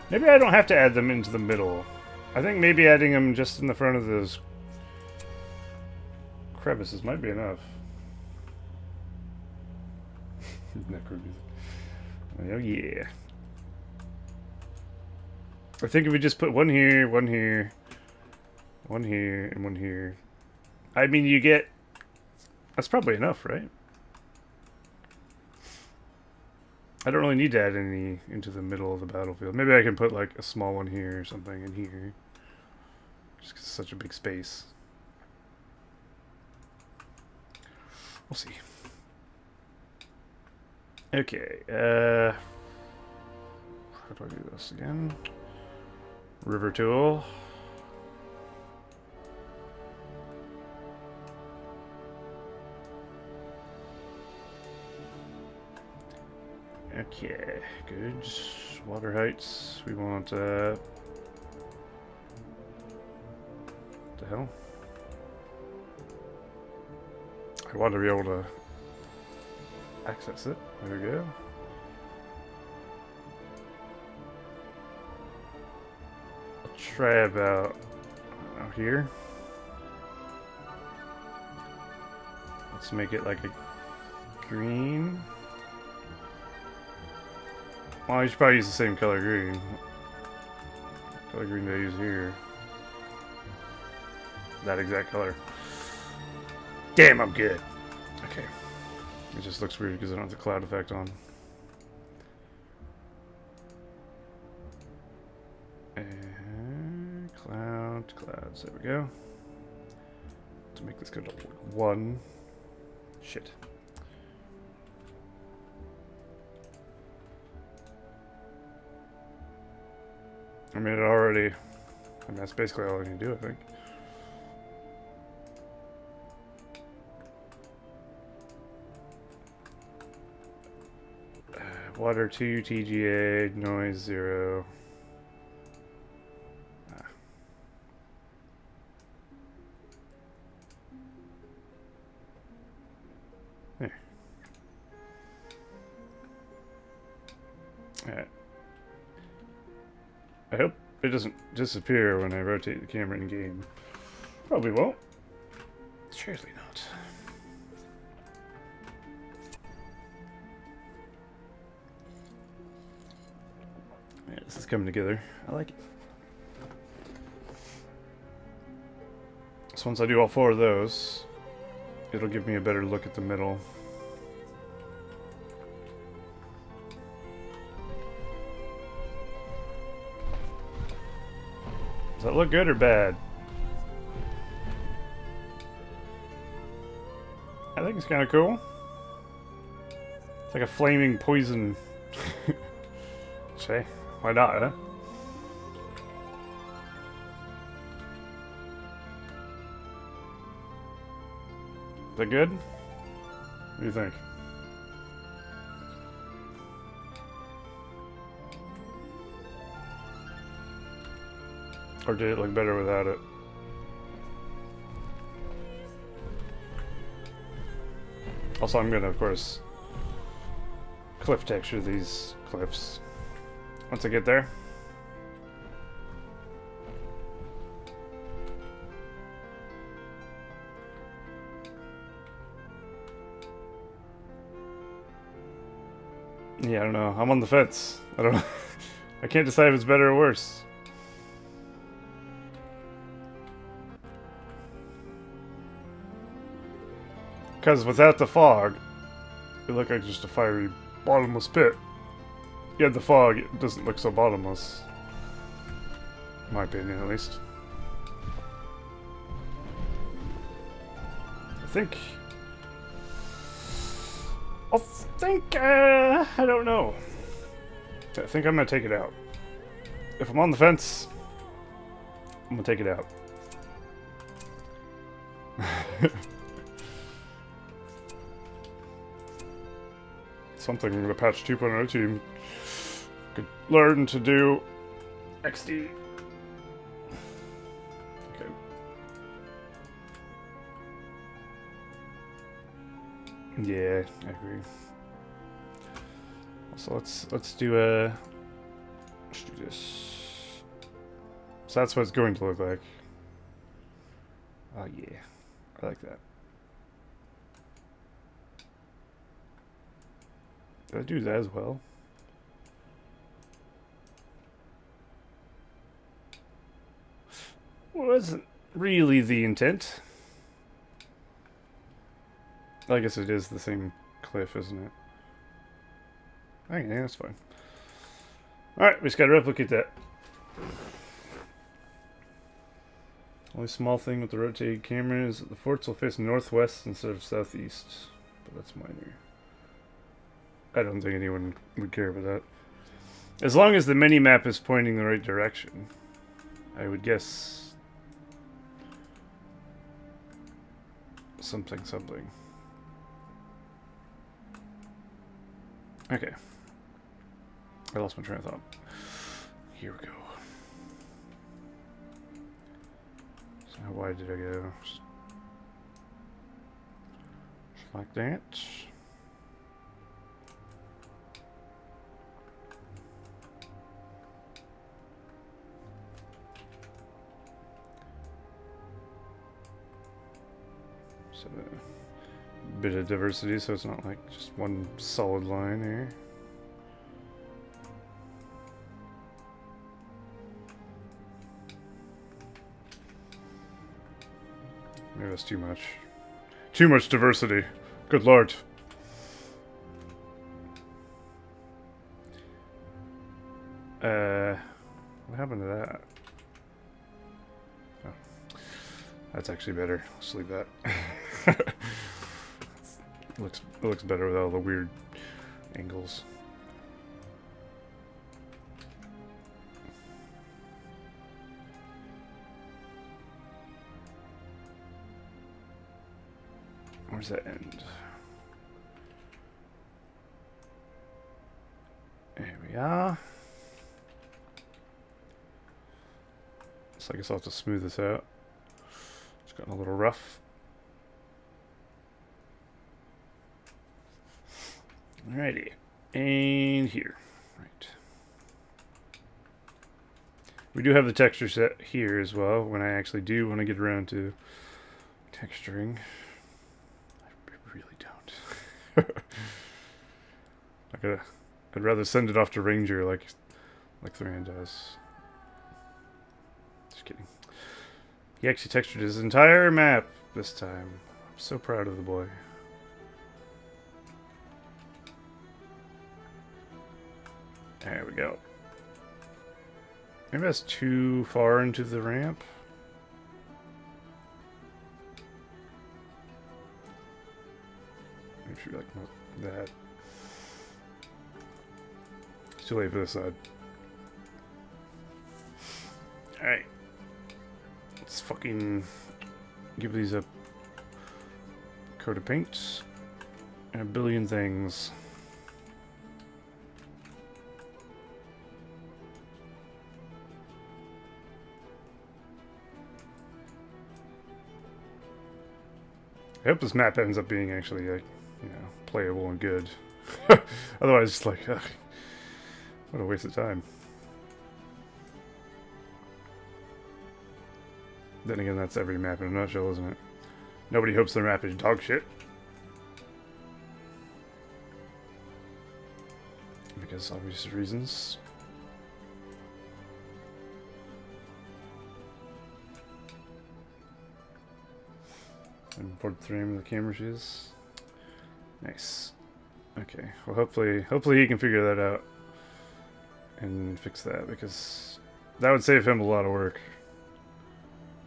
Maybe I don't have to add them into the middle. I think maybe adding them just in the front of those crevices might be enough. Oh yeah. I think if we just put one here, one here, one here, and one here. I mean, you get... That's probably enough, right? I don't really need to add any into the middle of the battlefield. Maybe I can put like a small one here or something in here. Just 'cause it's such a big space. We'll see. Okay, how do I do this again? River tool. Okay, good. Water heights. We want, the hell? I want to be able to access it. There we go. I'll try about here. Let's make it like a green. Well, you should probably use the same color green. What color green do I use here? That exact color. Damn, I'm good. Okay. It just looks weird because I don't have the cloud effect on. And clouds. There we go. To make this go to 1. Shit. I mean, that's basically all I need to do, I think. Water 2, TGA, noise 0. There. Alright. I hope it doesn't disappear when I rotate the camera in game. Probably won't. Surely not. Yeah, this is coming together. I like it. So once I do all 4 of those, it'll give me a better look at the middle. Does that look good or bad? I think it's kind of cool. It's like a flaming poison. Say, why not, huh? Is that good? What do you think? Or did it look better without it? Also, I'm gonna, of course, cliff texture these cliffs once I get there. Yeah, I don't know. I'm on the fence. I don't know. I can't decide if it's better or worse. Because without the fog, it looked like just a fiery, bottomless pit. You had the fog, it doesn't look so bottomless. In my opinion, at least. I don't know. I think I'm gonna take it out. If I'm on the fence, I'm gonna take it out. Something the patch 2.0 team could learn to do. XD. Okay. Yeah, I agree. So let's do this. So that's what it's going to look like. Oh yeah, I like that. Did I do that as well? Wasn't really the intent. I guess it is the same cliff, isn't it? Okay, yeah, that's fine. Alright, we just gotta replicate that. Only small thing with the rotated camera is that the forts will face northwest instead of southeast. But that's minor. I don't think anyone would care about that. As long as the mini-map is pointing the right direction, I would guess something. Okay. I lost my train of thought. Here we go. So how wide did I go? Just like that. So a bit of diversity, so it's not like just one solid line here. Maybe that's too much. Too much diversity. Good lord. What happened to that? Oh. That's actually better. Let's leave that. it looks better with all the weird angles. Where's that end? There we are. So I guess I'll have to smooth this out. It's gotten a little rough. Alrighty. And here. Right. We do have the texture set here as well when I actually do want to get around to texturing. Really don't. I'd rather send it off to Ranger like Thran does. Just kidding. He actually textured his entire map this time. I'm so proud of the boy. There we go. Maybe that's too far into the ramp. Make sure like that. It's too late for this side. Alright. Let's fucking give these a coat of paint and a billion things. I hope this map ends up being actually, like, you know, playable and good. Otherwise, it's like, ugh, what a waste of time. Then again, that's every map in a nutshell, isn't it? Nobody hopes their map is dog shit. Because obvious reasons. Import the frame of the camera she is. Nice. Okay. Well, hopefully he can figure that out and fix that, because that would save him a lot of work.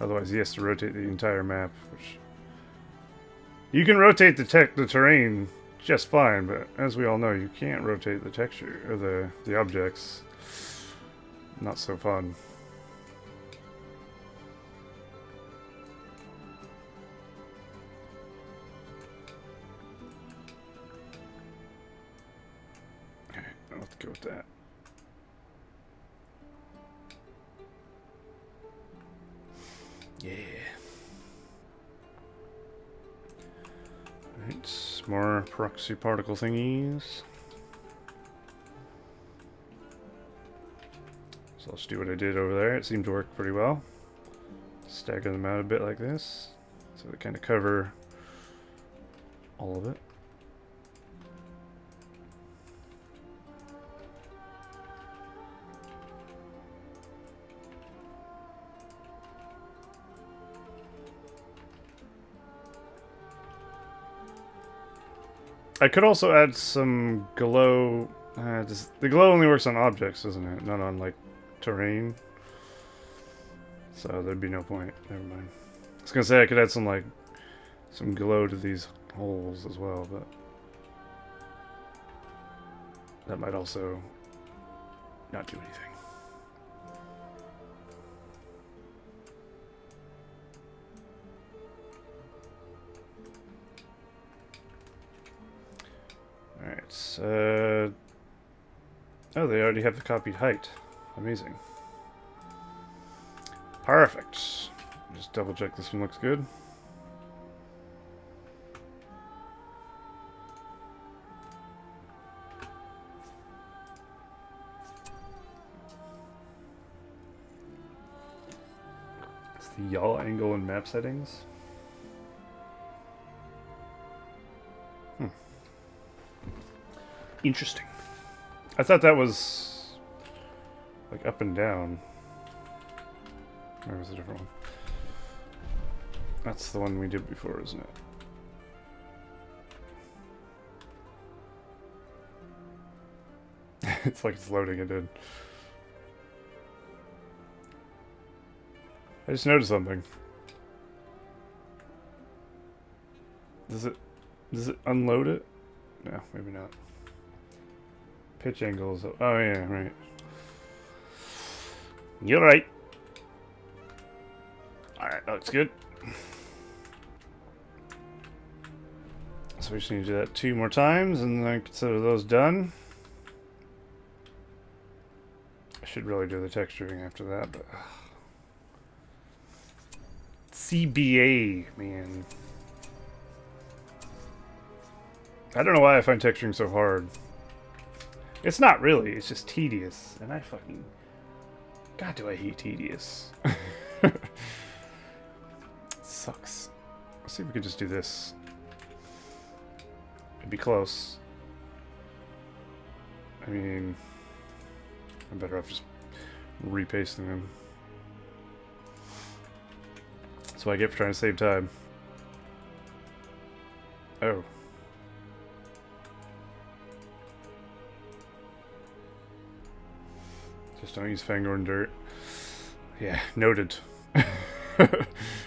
Otherwise, he has to rotate the entire map, which you can rotate the terrain just fine, but as we all know, you can't rotate the texture or the objects. Not so fun. Let's go with that. Yeah. Alright, more proxy particle thingies. So let's do what I did over there. It seemed to work pretty well. Stagger them out a bit like this, so they kind of cover all of it. I could also add some glow. The glow only works on objects, doesn't it? Not on, like, terrain. So there'd be no point. Never mind. I was gonna say I could add some, like, some glow to these holes as well, but that might also not do anything. Alright, oh, they already have the copied height. Amazing. Perfect. Just double check this one looks good. It's the yaw angle in map settings. Interesting. I thought that was like up and down. Or was it a different one? That's the one we did before, isn't it? It's like it's loading, it did. I just noticed something. Does it unload it? No, maybe not. Pitch angles. Oh yeah, right. You're right. Alright, that looks good. So we just need to do that 2 more times and then consider those done. I should really do the texturing after that, but CBA, man. I don't know why I find texturing so hard. It's not really, it's just tedious. And I fucking... God, do I hate tedious. It sucks. Let's see if we could just do this. It'd be close. I mean... I'm better off just repasting them. That's what I get for trying to save time. Oh. Just don't use Fangorn dirt. Yeah, noted.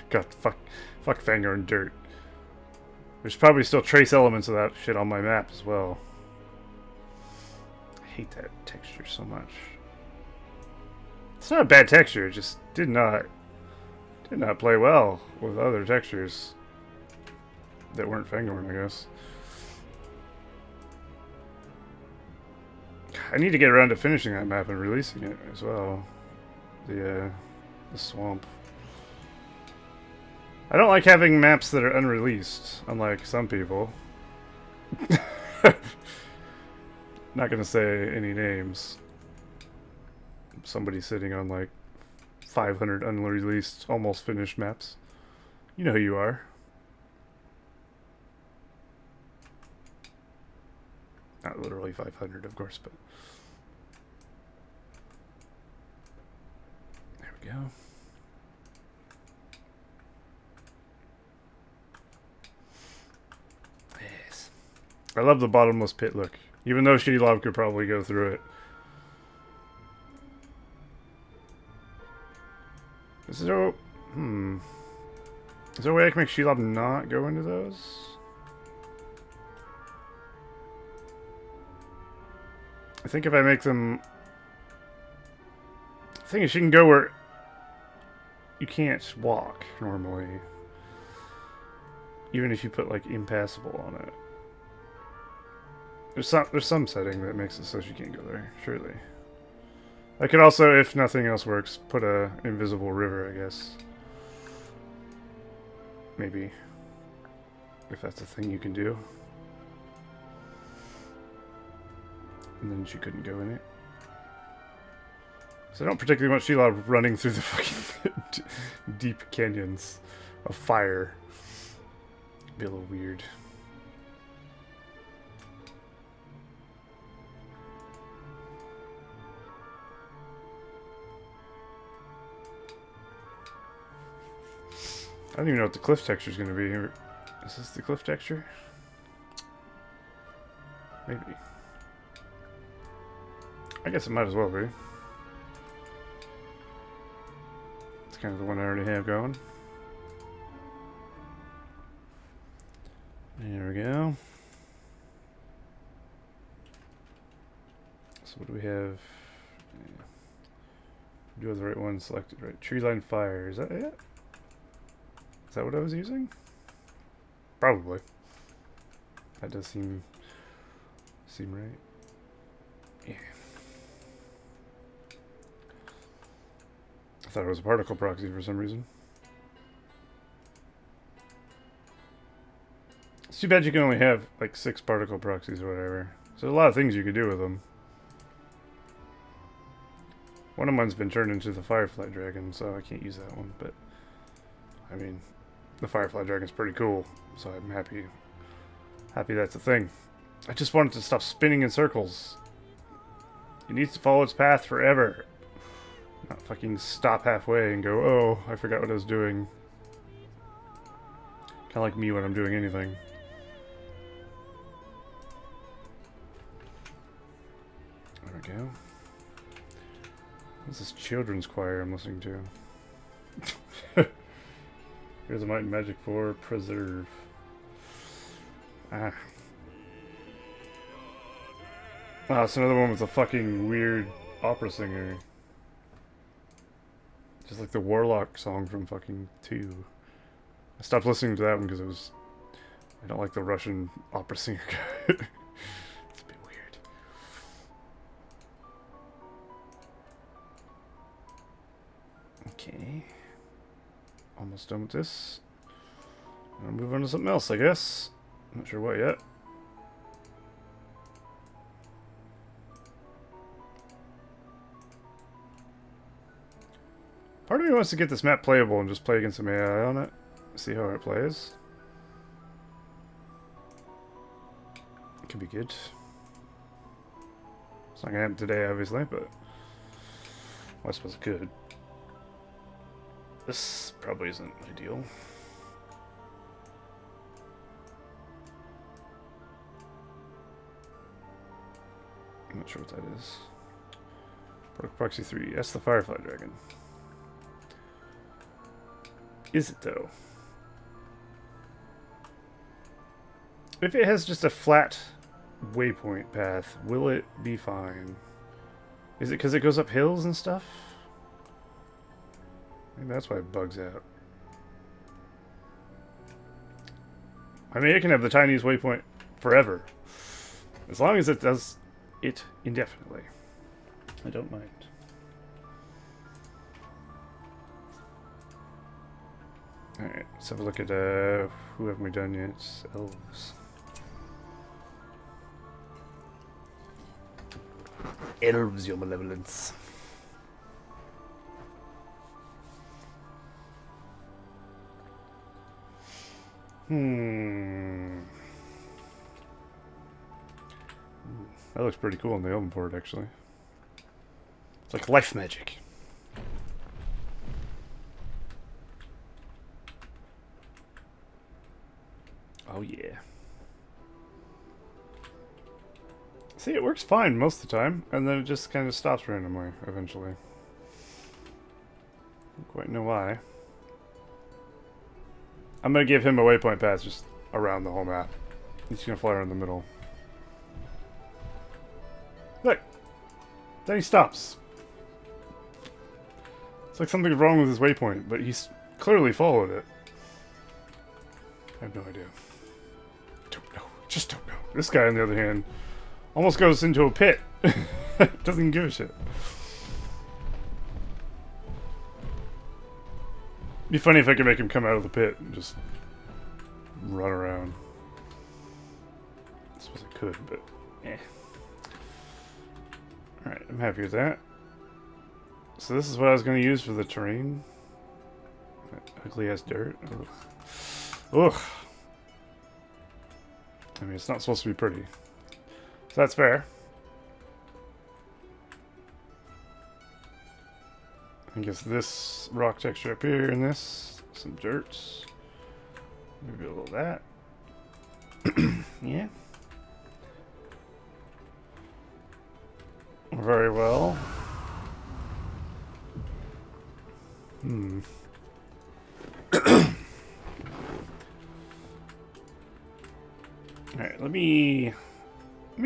God, fuck Fangorn dirt. There's probably still trace elements of that shit on my map as well. I hate that texture so much. It's not a bad texture, it just did not play well with other textures that weren't Fangorn, I guess. I need to get around to finishing that map and releasing it as well. The swamp. I don't like having maps that are unreleased, unlike some people. Not gonna say any names. Somebody sitting on like 500 unreleased, almost finished maps. You know who you are. Not literally 500, of course, but... There we go. Yes. I love the bottomless pit look. Even though Shelob could probably go through it. Is there a... Is there a way I can make Shelob not go into those? I think if I make them... The thing is, she can go where you can't walk normally. Even if you put, like, impassable on it. There's some setting that makes it so she can't go there, surely. I could also, if nothing else works, put a invisible river, I guess. Maybe. If that's a thing you can do. And then she couldn't go in it. So I don't particularly want Shelob running through the fucking deep canyons of fire. Be a little weird. I don't even know what the cliff texture is going to be. Is this the cliff texture? Maybe. I guess it might as well be. It's kind of the one I already have going. There we go. So what do we have? Yeah. We do have the right one selected, right? Treeline fire, is that it? Is that what I was using? Probably. That does seem right. Yeah. I thought it was a particle proxy for some reason. It's too bad you can only have like 6 particle proxies or whatever. So there's a lot of things you could do with them. One of mine's been turned into the Firefly Dragon, so I can't use that one, but I mean, the Firefly Dragon's pretty cool, so I'm happy that's a thing. I just want it to stop spinning in circles. It needs to follow its path forever. Not fucking stop halfway and go, oh, I forgot what I was doing. Kind of like me when I'm doing anything. There we go. What's this children's choir I'm listening to? Here's a Might and Magic 4 Preserve. Ah. Ah, it's another one with a fucking weird opera singer. Just like the Warlock song from fucking 2. I stopped listening to that one because it was... I don't like the Russian opera singer guy. It's a bit weird. Okay. Almost done with this. I'll move on to something else, I guess. Not sure what yet. Part of me wants to get this map playable and just play against some AI on it. See how it plays. It could be good. It's not gonna happen today, obviously, but well, I suppose it could. This probably isn't ideal. I'm not sure what that is. Proxy 3. That's the Firefly Dragon. Is it, though? If it has just a flat waypoint path, will it be fine? Is it because it goes up hills and stuff? Maybe that's why it bugs out. I mean, it can have the tiniest waypoint forever. As long as it does it indefinitely. I don't mind. Alright, let's have a look at, who haven't we done yet? It's elves. Elves, your malevolence. That looks pretty cool on the open board, actually. It's like life magic. Oh yeah. See, it works fine most of the time, and then it just kind of stops randomly, eventually. Don't quite know why. I'm gonna give him a waypoint pass just around the whole map. He's gonna fly around the middle. Look! Then he stops. It's like something's wrong with his waypoint, but he's clearly followed it. I have no idea. Don't know. Just don't know. This guy, on the other hand, almost goes into a pit. Doesn't even give a shit. It'd be funny if I could make him come out of the pit and just run around. I suppose I could, but eh. Alright, I'm happy with that. So this is what I was going to use for the terrain. That ugly ass dirt. Ugh. Ugh. I mean, it's not supposed to be pretty. So that's fair. I guess this rock texture up here and this. Some dirt. Maybe a little of that. Yeah. Very well. Alright, let me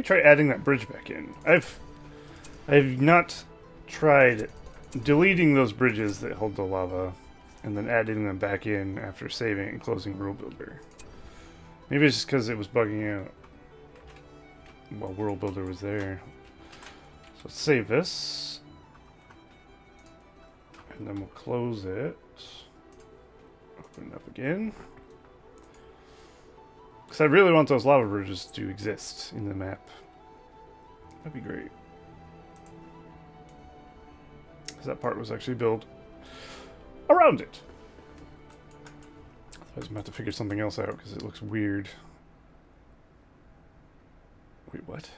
try adding that bridge back in. I've not tried deleting those bridges that hold the lava and then adding them back in after saving and closing World Builder. Maybe it's just because it was bugging out while World Builder was there. So let's save this. And then we'll close it. Open it up again. Because I really want those lava bridges to exist in the map. That'd be great. Because that part was actually built around it. Otherwise I'm going to have to figure something else out because it looks weird. Wait, what?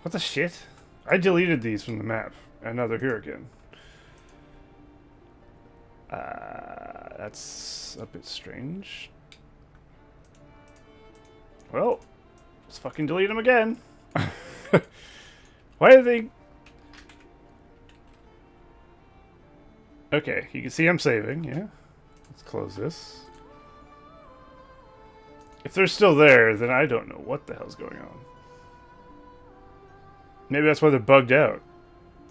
What the shit? I deleted these from the map, and now they're here again. That's a bit strange. Well, let's fucking delete them again. Why are they... Okay, you can see I'm saving, yeah. Let's close this. If they're still there, then I don't know what the hell's going on. Maybe that's why they're bugged out.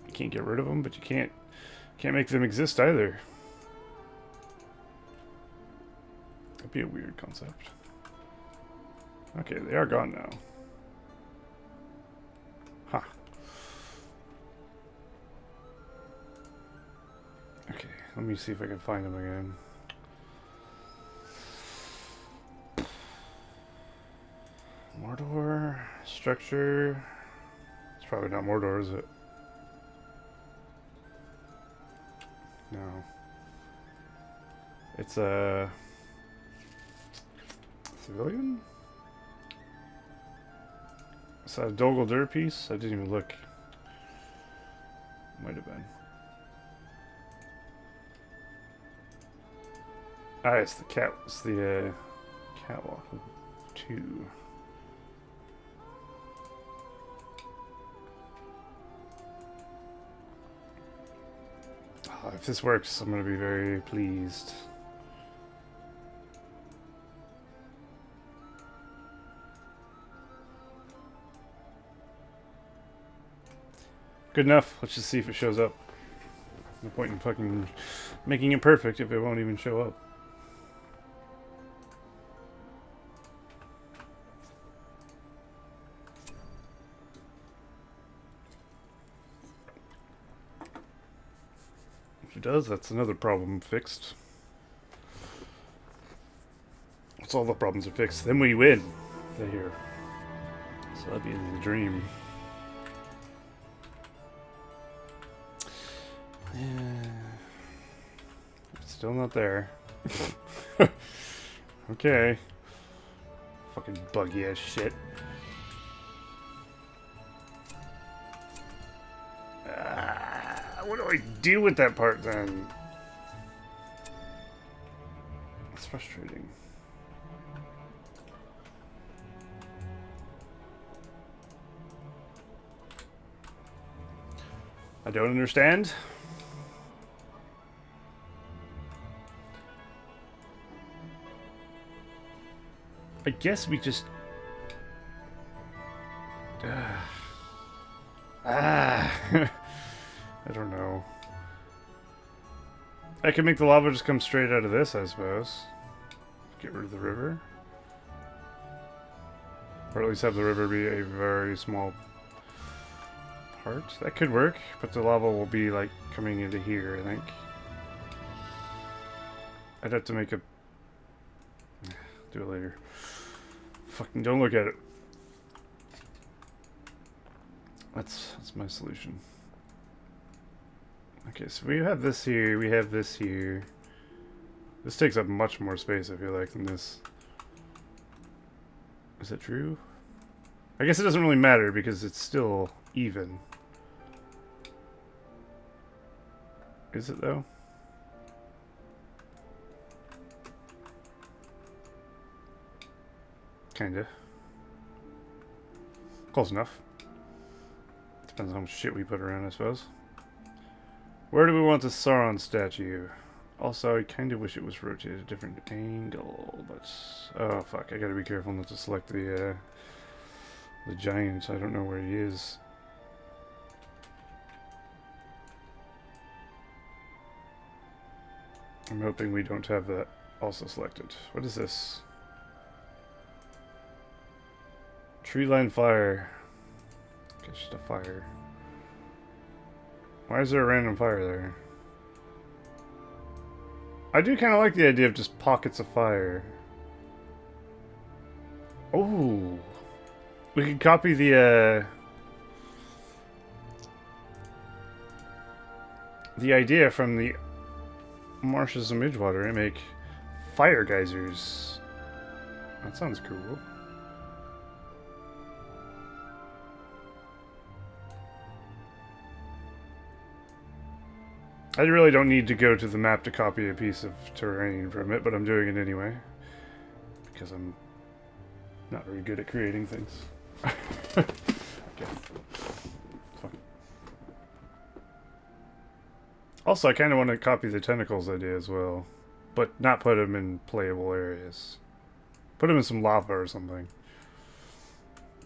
You can't get rid of them, but you can't make them exist either. That'd be a weird concept. Okay, they are gone now. Huh. Okay, let me see if I can find them again. Mordor structure. It's probably not Mordor, is it? No. It's a civilian? Is that a Doggle Dur piece? I didn't even look. Might have been. Ah, it's the cat. It's the catwalk 2. If this works, I'm going to be very pleased. Good enough. Let's just see if it shows up. No point in fucking making it perfect if it won't even show up. If it does, that's another problem fixed. Once all the problems are fixed, then we win. They're here. So that'd be the dream. Yeah. It's still not there. Okay. Fucking buggy ass shit. What do I do with that part then? It's frustrating. I don't understand. I guess we just... I don't know. I can make the lava just come straight out of this, I suppose. Get rid of the river. Or at least have the river be a very small part. That could work, but the lava will be like coming into here, I think. I'd have to make a... Do it later. Fucking don't look at it. That's my solution. Okay, so we have this here, we have this here. This takes up much more space, I feel like, than this. Is that true? I guess it doesn't really matter because it's still even. Is it though? Kinda. Close enough. Depends on how much shit we put around, I suppose. Where do we want the Sauron statue? Also, I kind of wish it was rotated a different angle, but... Oh, fuck. I gotta be careful not to select the giant. I don't know where he is. I'm hoping we don't have that also selected. What is this? Tree line fire. Okay, just a fire. Why is there a random fire there? I do kind of like the idea of just pockets of fire. Oh, we could copy the idea from the Marshes of Midgewater and make fire geysers. That sounds cool. I really don't need to go to the map to copy a piece of terrain from it, but I'm doing it anyway. Because I'm not very good at creating things. Okay. Fuck. Also, I kind of want to copy the tentacles idea as well. But not put them in playable areas. Put them in some lava or something.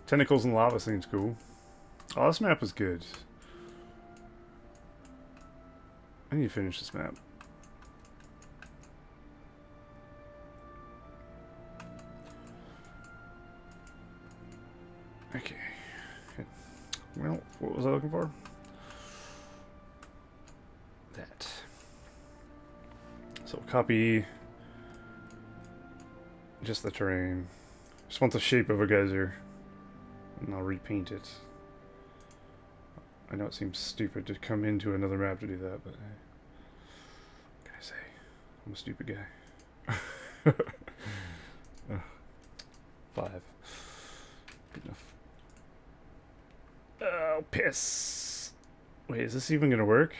Tentacles and lava seems cool. Oh, this map is good. I need to finish this map. Okay. Well, what was I looking for? That. So copy just the terrain. Just want the shape of a geyser. And I'll repaint it. I know it seems stupid to come into another map to do that, but what can I say? I'm a stupid guy. 5. Good enough. Oh, piss. Wait, is this even gonna work?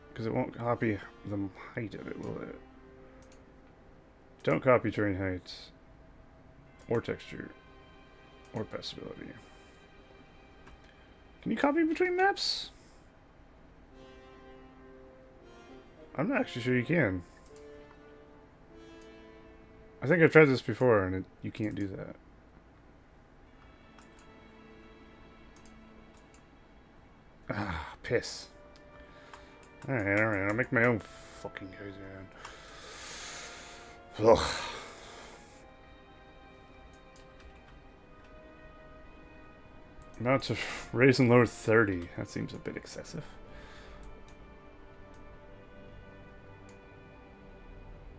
Because it won't copy the height of it, will it? Don't copy terrain height. Or texture. Or passability. Can you copy between maps? I'm not actually sure you can. I think I've tried this before, and you can't do that. Ah, piss. Alright, alright, I'll make my own fucking geyser. Ugh. Amount to raise and lower 30. That seems a bit excessive.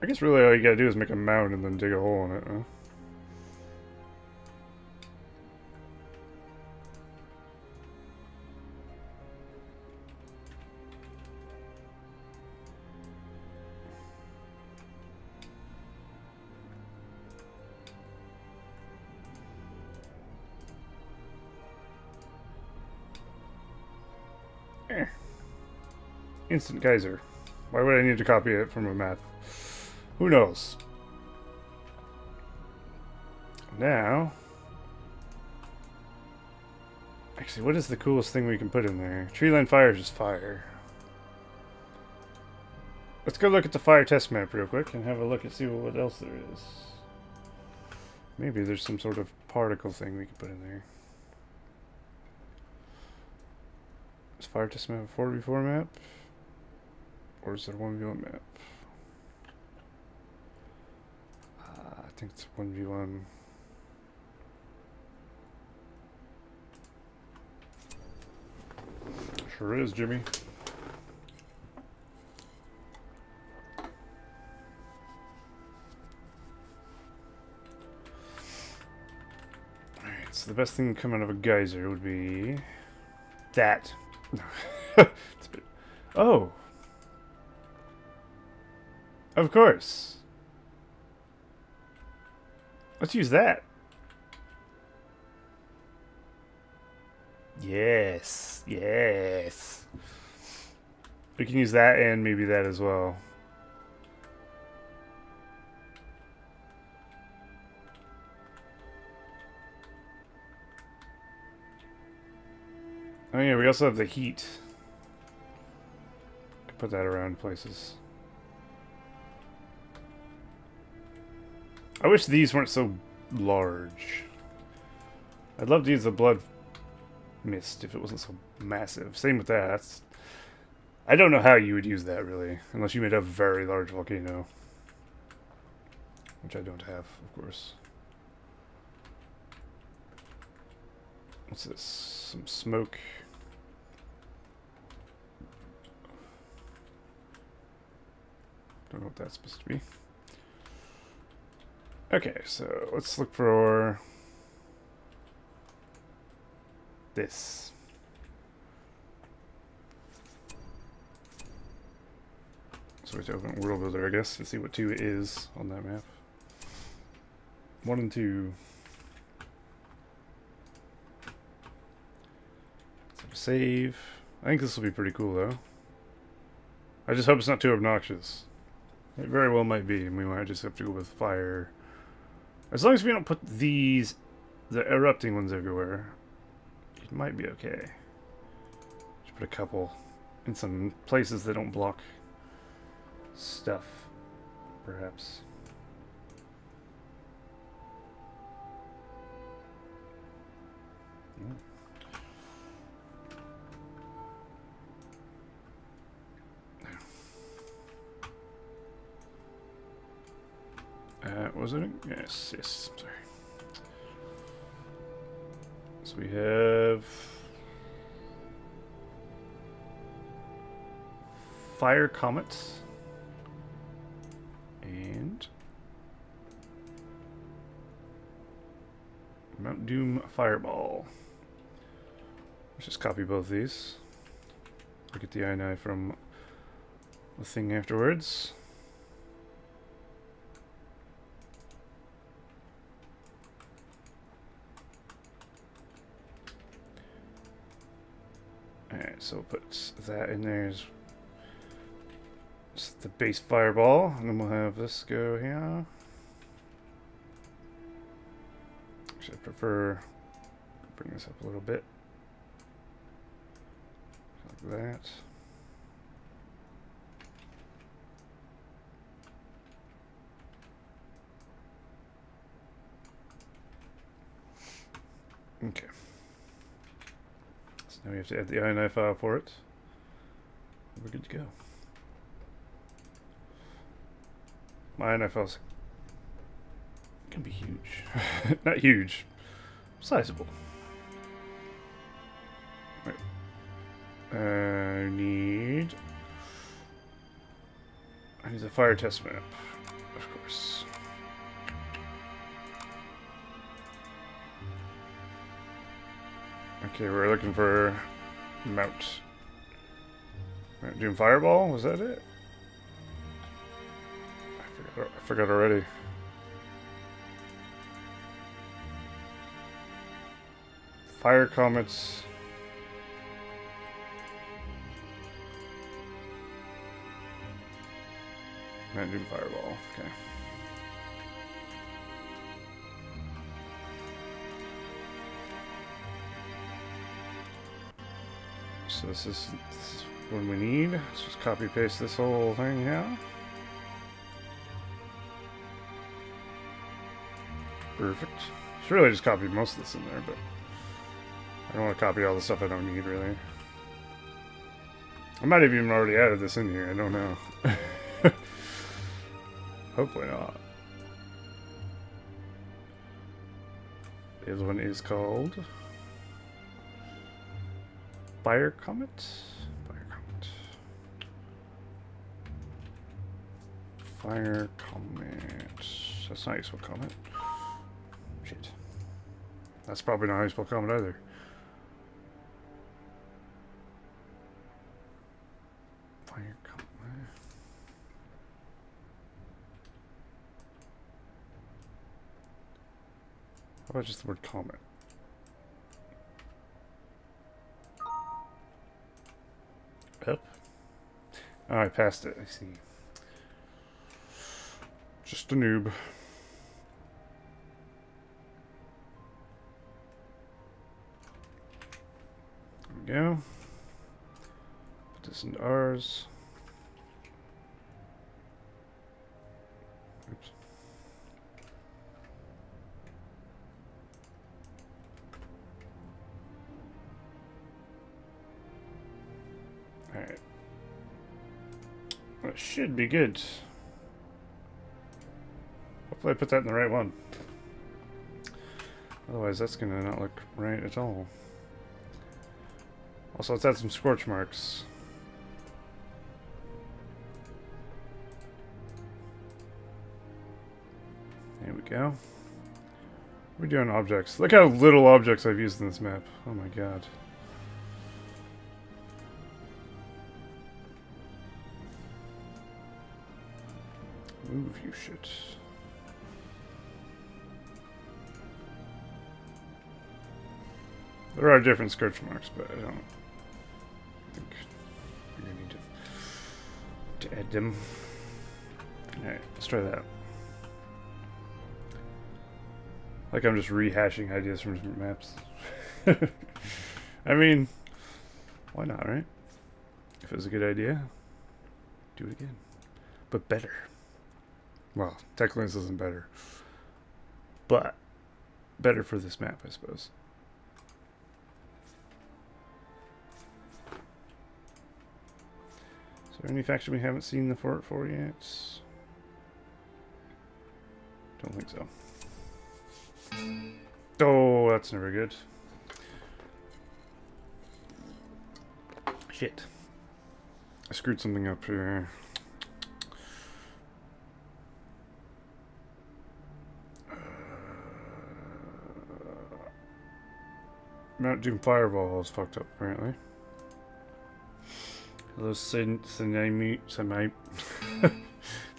I guess really all you gotta do is make a mound and then dig a hole in it, huh? Instant geyser. Why would I need to copy it from a map? Who knows? Now... Actually, what is the coolest thing we can put in there? Treeline fire is just fire. Let's go look at the fire test map real quick and have a look and see what else there is. Maybe there's some sort of particle thing we can put in there. Is fire test map a 4v4 map? Or is it a 1v1 map? I think it's 1v1. Sure is, Jimmy. Alright, so the best thing coming out of a geyser would be... that. It's a bit... Oh! Of course. Let's use that. Yes. Yes. We can use that and maybe that as well. Oh yeah, we also have the heat. Could put that around places. I wish these weren't so large. I'd love to use the blood mist if it wasn't so massive. Same with that. I don't know how you would use that, really. Unless you made a very large volcano. Which I don't have, of course. What's this? Some smoke. Don't know what that's supposed to be. Okay, so let's look for this. So we have to open World Builder, I guess, to see what 2 is on that map. 1 and 2. Let's have a save. I think this will be pretty cool, though. I just hope it's not too obnoxious. It very well might be, and we might just have to go with fire. As long as we don't put these, the erupting ones everywhere, it might be okay. Just put a couple in some places that don't block stuff, perhaps. Was it? Yes, yes, sorry. So we have Fire Comet and Mount Doom Fireball. Let's just copy both these. Look at the I9 from the thing afterwards. Alright, so we'll put that in there as the base fireball, and then we'll have this go here. Actually, I prefer bring this up a little bit. that. Okay. So now we have to add the INI file for it. We're good to go. My INI files can be huge. Not huge. Sizable. Right. I need the fire test map, of course. Okay, we're looking for Mount Doom Fireball. Was that it? I forgot already. Fire Comets. Mount Doom Fireball. Okay. So this is what we need. Let's just copy paste this whole thing here. Perfect. Should really just copy most of this in there, but I don't want to copy all the stuff I don't need, really. I might have even already added this in here, I don't know. Hopefully not. The other one is called Fire Comet? Fire Comet. Fire Comet. That's not how you spell comet. Shit. That's probably not how you spell comet either. Fire Comet. How about just the word comet? Up. Oh, I passed it. I see. Just a noob. There we go. Put this into ours. Oops. Alright. That should be good. Hopefully I put that in the right one. Otherwise that's gonna not look right at all. Also, let's add some scorch marks. There we go. We're doing objects. Look how little objects I've used in this map. Oh my god. Move, you shit. There are different scorch marks, but I don't think we're gonna need to add them. Alright, let's try that. Like I'm just rehashing ideas from different maps. I mean, why not, right? If it was a good idea, do it again. But better. Well, technically this isn't better. But better for this map, I suppose. Is there any faction we haven't seen the fort for yet? Don't think so. Oh, that's never good. Shit. I screwed something up here. Mount Doom Fireball is fucked up, apparently. Hello, Sorry, I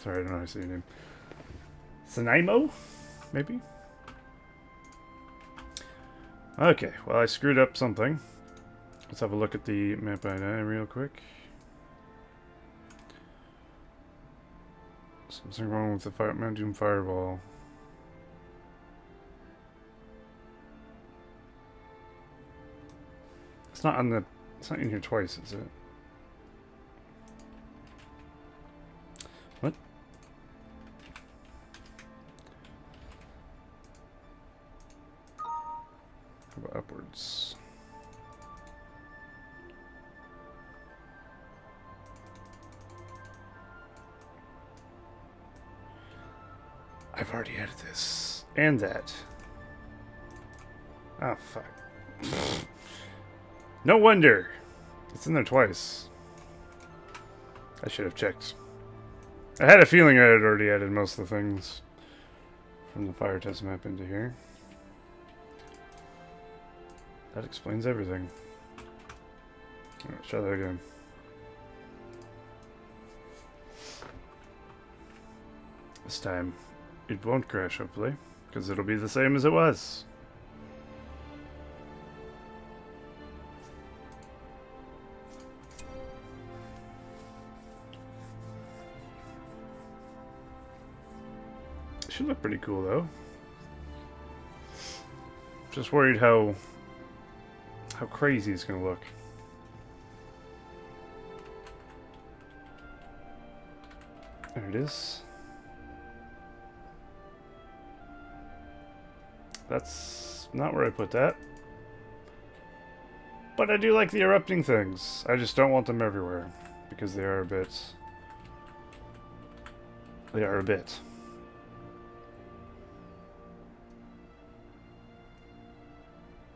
don't know how to say your name. Sanaimo? Maybe? Okay, well, I screwed up something. Let's have a look at the map ID real quick. Something wrong with the Mount Doom Fireball. It's not on the It's not in here twice, is it? What? How about upwards? I've already added this. And that. Ah, fuck. No wonder! It's in there twice. I should have checked. I had a feeling I had already added most of the things from the fire test map into here. That explains everything. Alright, try that again. This time, it won't crash, hopefully, because it'll be the same as it was. Should look pretty cool, though. Just worried how crazy it's gonna look. There it is. That's not where I put that. But I do like the erupting things. I just don't want them everywhere. Because they are a bit... They are a bit.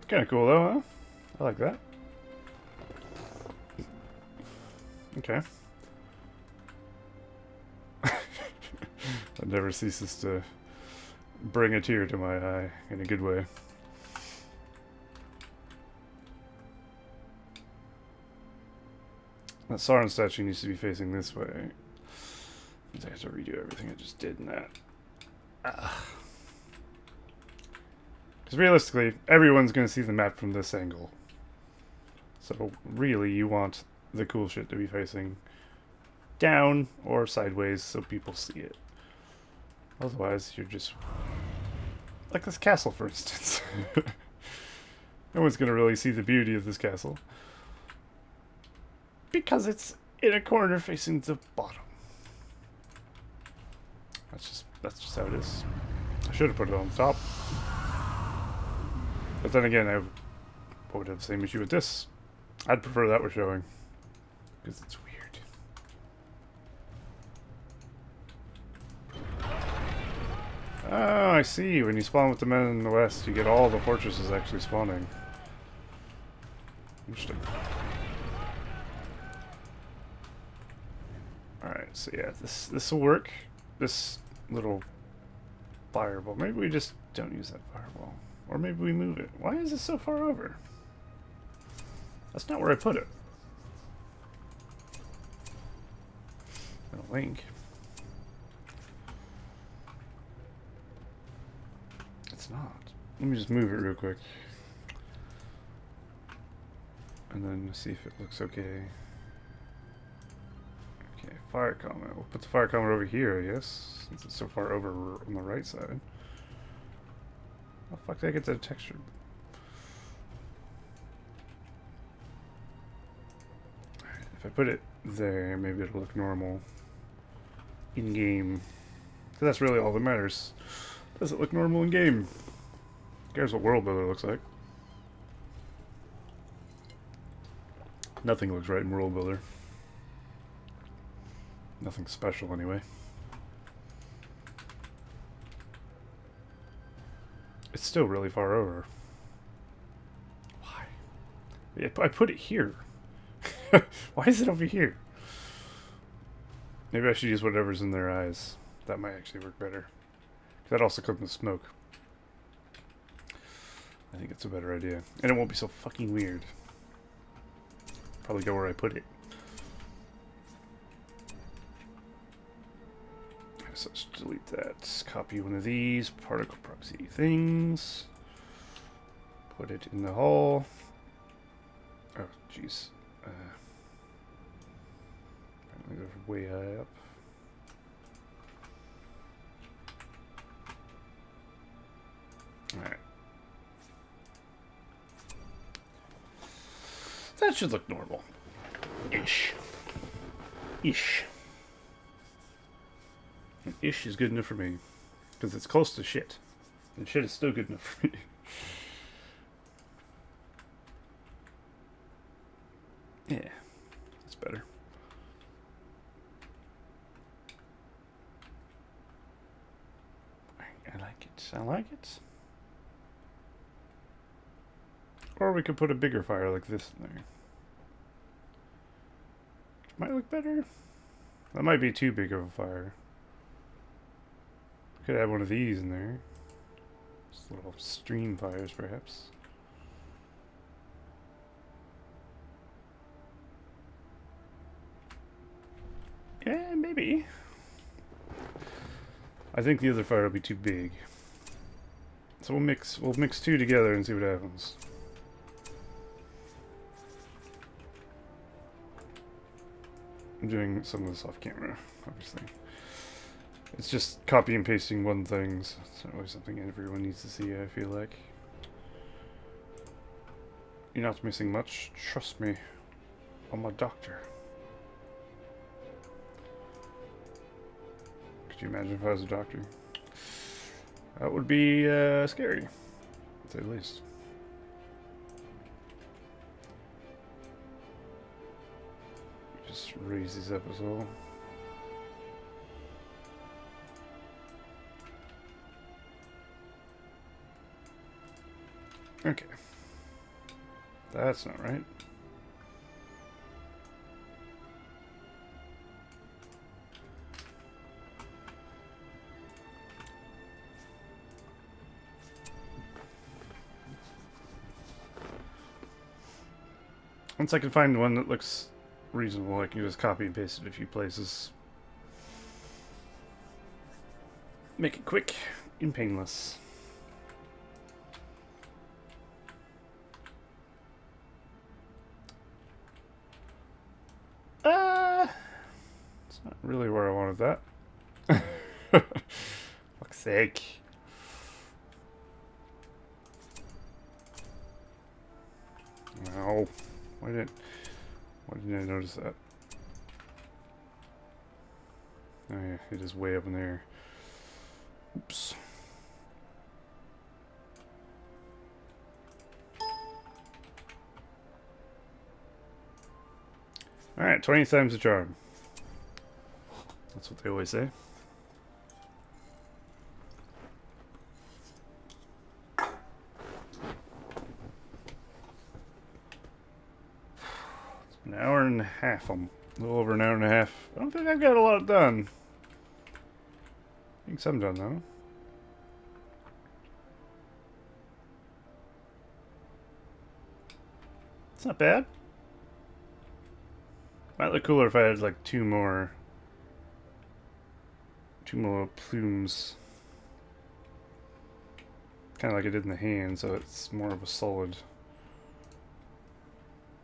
Kinda cool though, huh? I like that. Okay. That never ceases to bring a tear to my eye in a good way. That Sauron statue needs to be facing this way. I have to redo everything I just did in that. Because realistically, everyone's going to see the map from this angle. So really, you want the cool shit to be facing down or sideways so people see it. Otherwise, you're just... Like this castle, for instance. No one's going to really see the beauty of this castle. Because it's in a corner facing the bottom. That's just how it is. I should have put it on top. But then again, I would have the same issue with this. I'd prefer that were showing. Because it's weird. Oh, I see. When you spawn with the men in the west, you get all the fortresses actually spawning. Interesting. Alright, so yeah, this will work. This little fireball. Maybe we just don't use that fireball. Or maybe we move it. Why is it so far over? That's not where I put it. A link. It's not. Let me just move it real quick. And then see if it looks okay. Okay, fire comment. We'll put the fire comment over here, I guess. Since it's so far over on the right side. How the fuck did I get that texture? Alright, if I put it there, maybe it'll look normal. In-game. Because that's really all that matters. Does it look normal in-game? Who cares what World Builder looks like? Nothing looks right in World Builder. Nothing special, anyway. It's still really far over. Why? Yeah, I put it here. Why is it over here? Maybe I should use whatever's in their eyes. That might actually work better. That also comes with smoke. I think it's a better idea. And it won't be so fucking weird. Probably go where I put it. So let's delete that. Copy one of these particle proxy things. Put it in the hole. Oh, jeez. Apparently they're way high up. Alright. That should look normal. Ish. Ish. And ish is good enough for me. Because it's close to shit. And shit is still good enough for me. Yeah. That's better. I like it. I like it. Or we could put a bigger fire like this in there. Might look better. That might be too big of a fire. Could add one of these in there. Just little stream fires, perhaps. Yeah, maybe. I think the other fire will be too big. So we'll mix two together and see what happens. I'm doing some of this off camera, obviously. It's just copy and pasting one thing, so it's not always something everyone needs to see, I feel like. You're not missing much, trust me. I'm a doctor. Could you imagine if I was a doctor? That would be scary, to say the least. Just raise these up as well. Okay. That's not right. Once I can find one that looks reasonable, I can just copy and paste it a few places. Make it quick and painless. It's not really where I wanted that. Fuck's sake. No. Why didn't I notice that? Oh yeah, it is way up in there. Oops. Alright, 20 times the charm. That's what they always say. An hour and a half. I'm a little over an hour and a half. I don't think I've got a lot done. I think some done though. It's not bad. Might look cooler if I had like two more plumes. Kind of like I did in the hand, so it's more of a solid.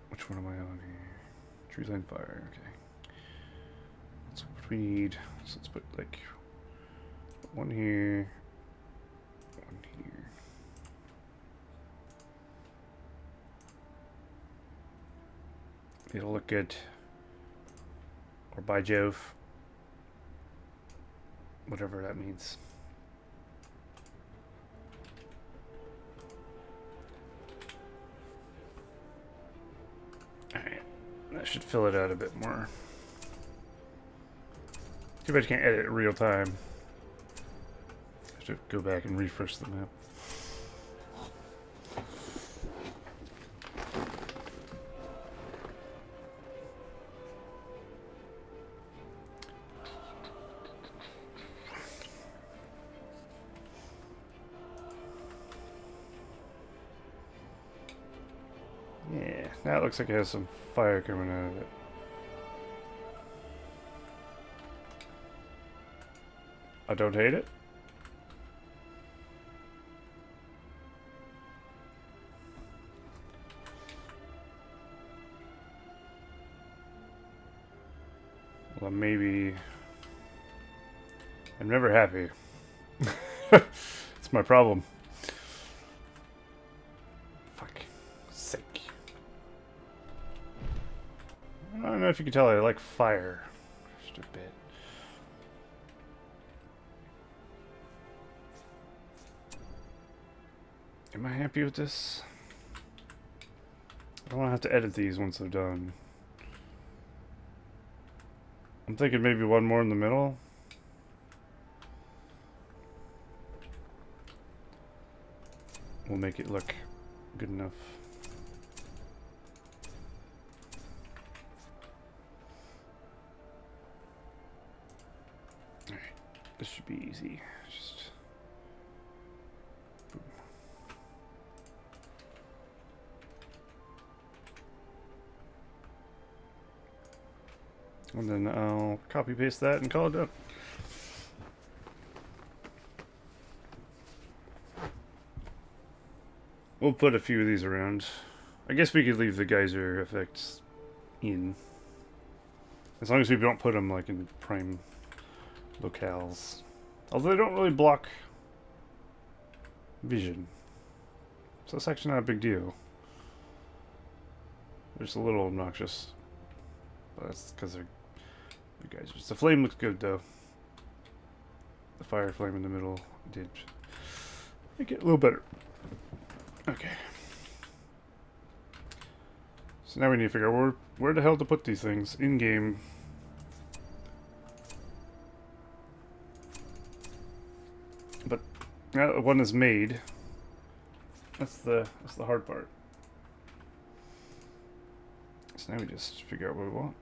Which one am I on here? Tree line fire, okay. That's what we need. So let's put like one here, one here. It'll look good. Or by Jove. Whatever that means. Alright. That should fill it out a bit more. Too bad you can't edit it real time. I have to go back and refresh the map. Yeah, now it looks like it has some fire coming out of it. I don't hate it. Well, maybe... I'm never happy. It's my problem. Fuck. Sake. I don't know if you can tell I like fire. Just a bit. Am I happy with this? I don't want to have to edit these once they're done. I'm thinking maybe one more in the middle. We'll make it look good enough. Alright, this should be easy. Just boom. And then I'll copy paste that and call it done. We'll put a few of these around. I guess we could leave the geyser effects in. As long as we don't put them like in prime locales. Although they don't really block vision. So it's actually not a big deal. They're just a little obnoxious. But that's because they're geysers. The flame looks good though. The fire flame in the middle did make it a little better. Okay. So now we need to figure out where the hell to put these things in game. But now that one is made, that's the hard part. So now we just figure out what we want.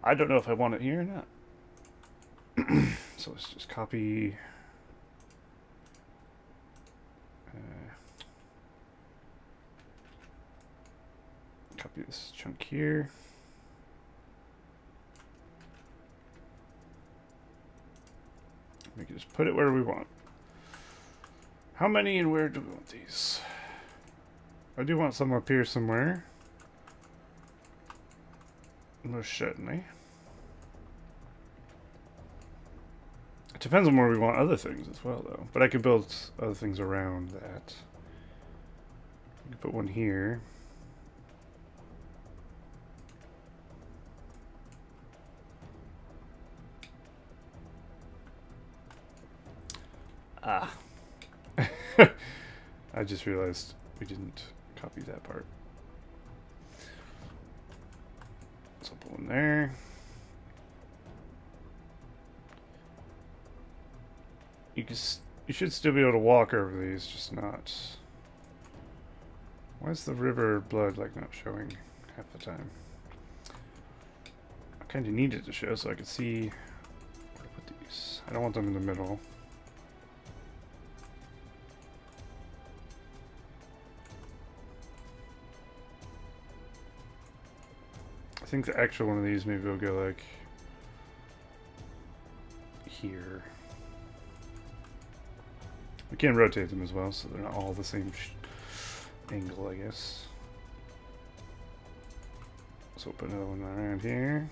I don't know if I want it here or not. So let's just copy. Copy this chunk here. We can just put it where we want. How many and where do we want these? I do want some up here somewhere. Most certainly. It depends on where we want other things as well, though. But I could build other things around that. I could put one here. Ah. I just realized we didn't copy that part. So put one there. You should still be able to walk over these, just not. Why is the river blood like not showing half the time? I kind of need it to show so I could see where to put these. I don't want them in the middle. I think the actual one of these maybe will go like here. We can rotate them as well, so they're not all the same angle, I guess. So we'll put another one around here.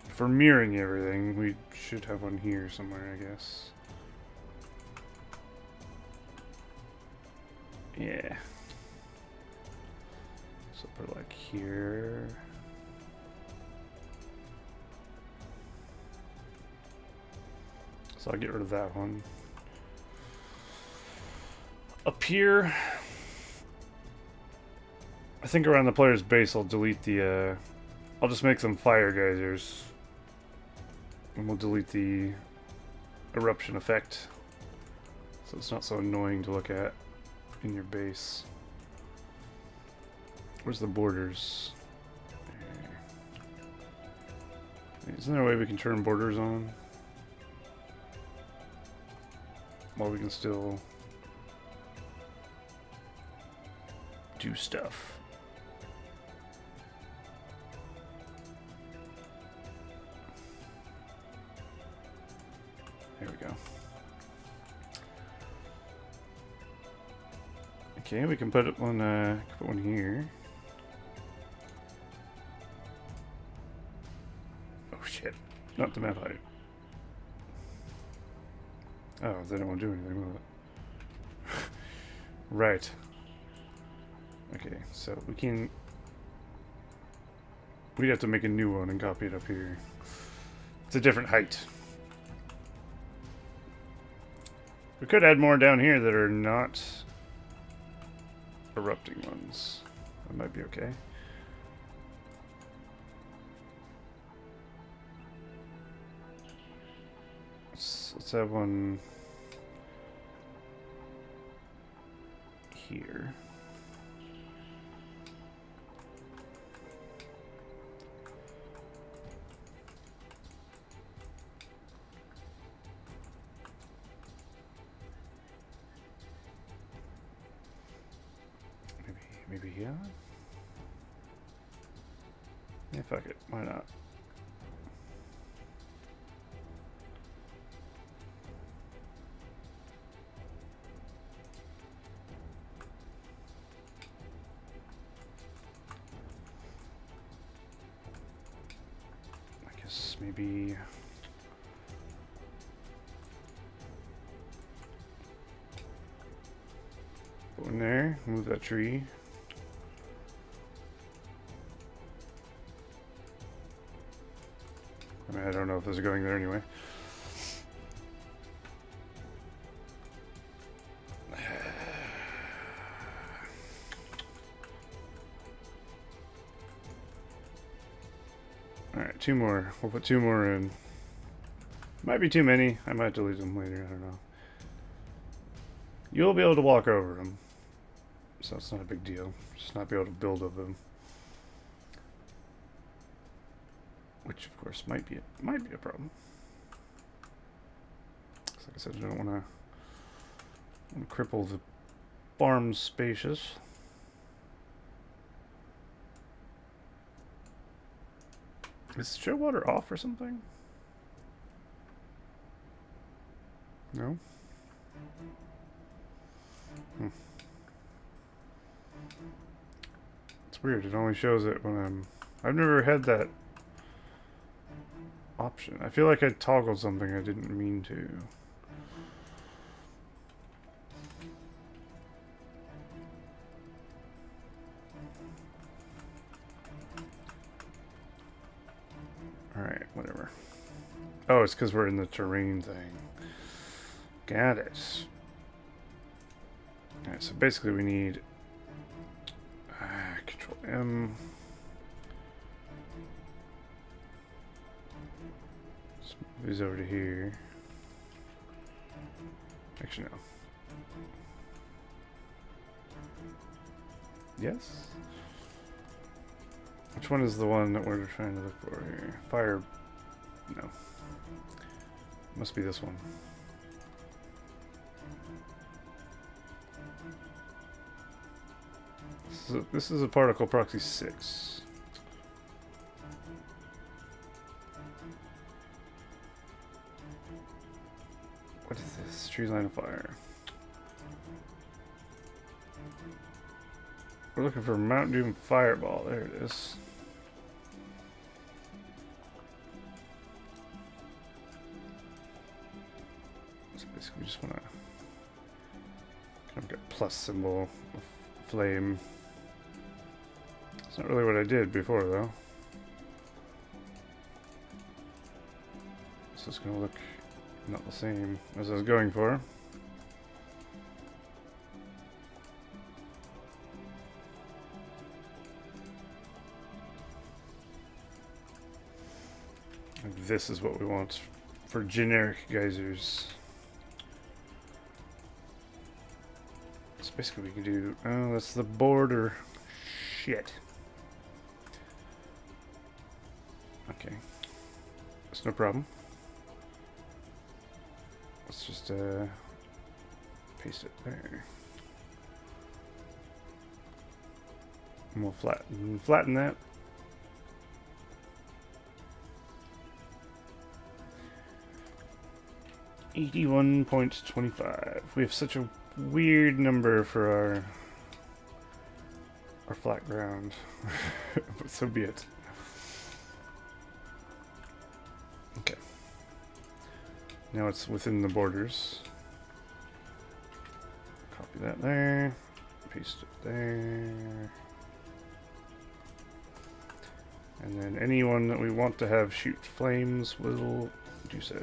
For mirroring everything, we should have one here somewhere, I guess. Yeah. So put like here. So I'll get rid of that one. Up here, I think around the player's base I'll delete the, I'll just make some fire geysers. And we'll delete the eruption effect. So it's not so annoying to look at in your base. Where's the borders? Isn't there a way we can turn borders on? While we can still do stuff. There we go. Okay, we can put one here. Oh shit! Not the map height. Oh, they don't want to do anything with Right. Okay, so we'd have to make a new one and copy it up here. It's a different height. We could add more down here that are not erupting ones. That might be okay. Let's have one here. Maybe here? Yeah, fuck it. Why not? I guess maybe... Go in there, move that tree. I mean, I don't know if this is going there anyway. Alright, 2 more. We'll put 2 more in. Might be too many. I might delete them later. I don't know. You'll be able to walk over them. So it's not a big deal. Just not be able to build of them. Which, of course, might be a problem. Like I said, I don't want to cripple the farm spaces. Is chill water off or something? No? It's weird. It only shows it when I've never had that option. I feel like I toggled something I didn't mean to. Alright, whatever. Oh, it's because we're in the terrain thing. Got it. Alright, so basically we need Control M. Let's move these over to here. Actually, no. Yes? Which one is the one that we're trying to look for here? Fire... no. Must be this one. This is a particle proxy 6. What is this? Tree line of fire. We're looking for Mount Doom Fireball. There it is. So basically we just want to kind of get plus symbol of flame. It's not really what I did before, though. So it's going to look not the same as I was going for. And this is what we want for generic geysers. So basically we can do... oh, that's the border. Shit. Okay, that's no problem. Let's just paste it there. And we'll flatten that. $81.25. We have such a weird number for our flat ground. But so be it. Okay. Now it's within the borders. Copy that there. paste it there. And then anyone that we want to have shoot flames will do so.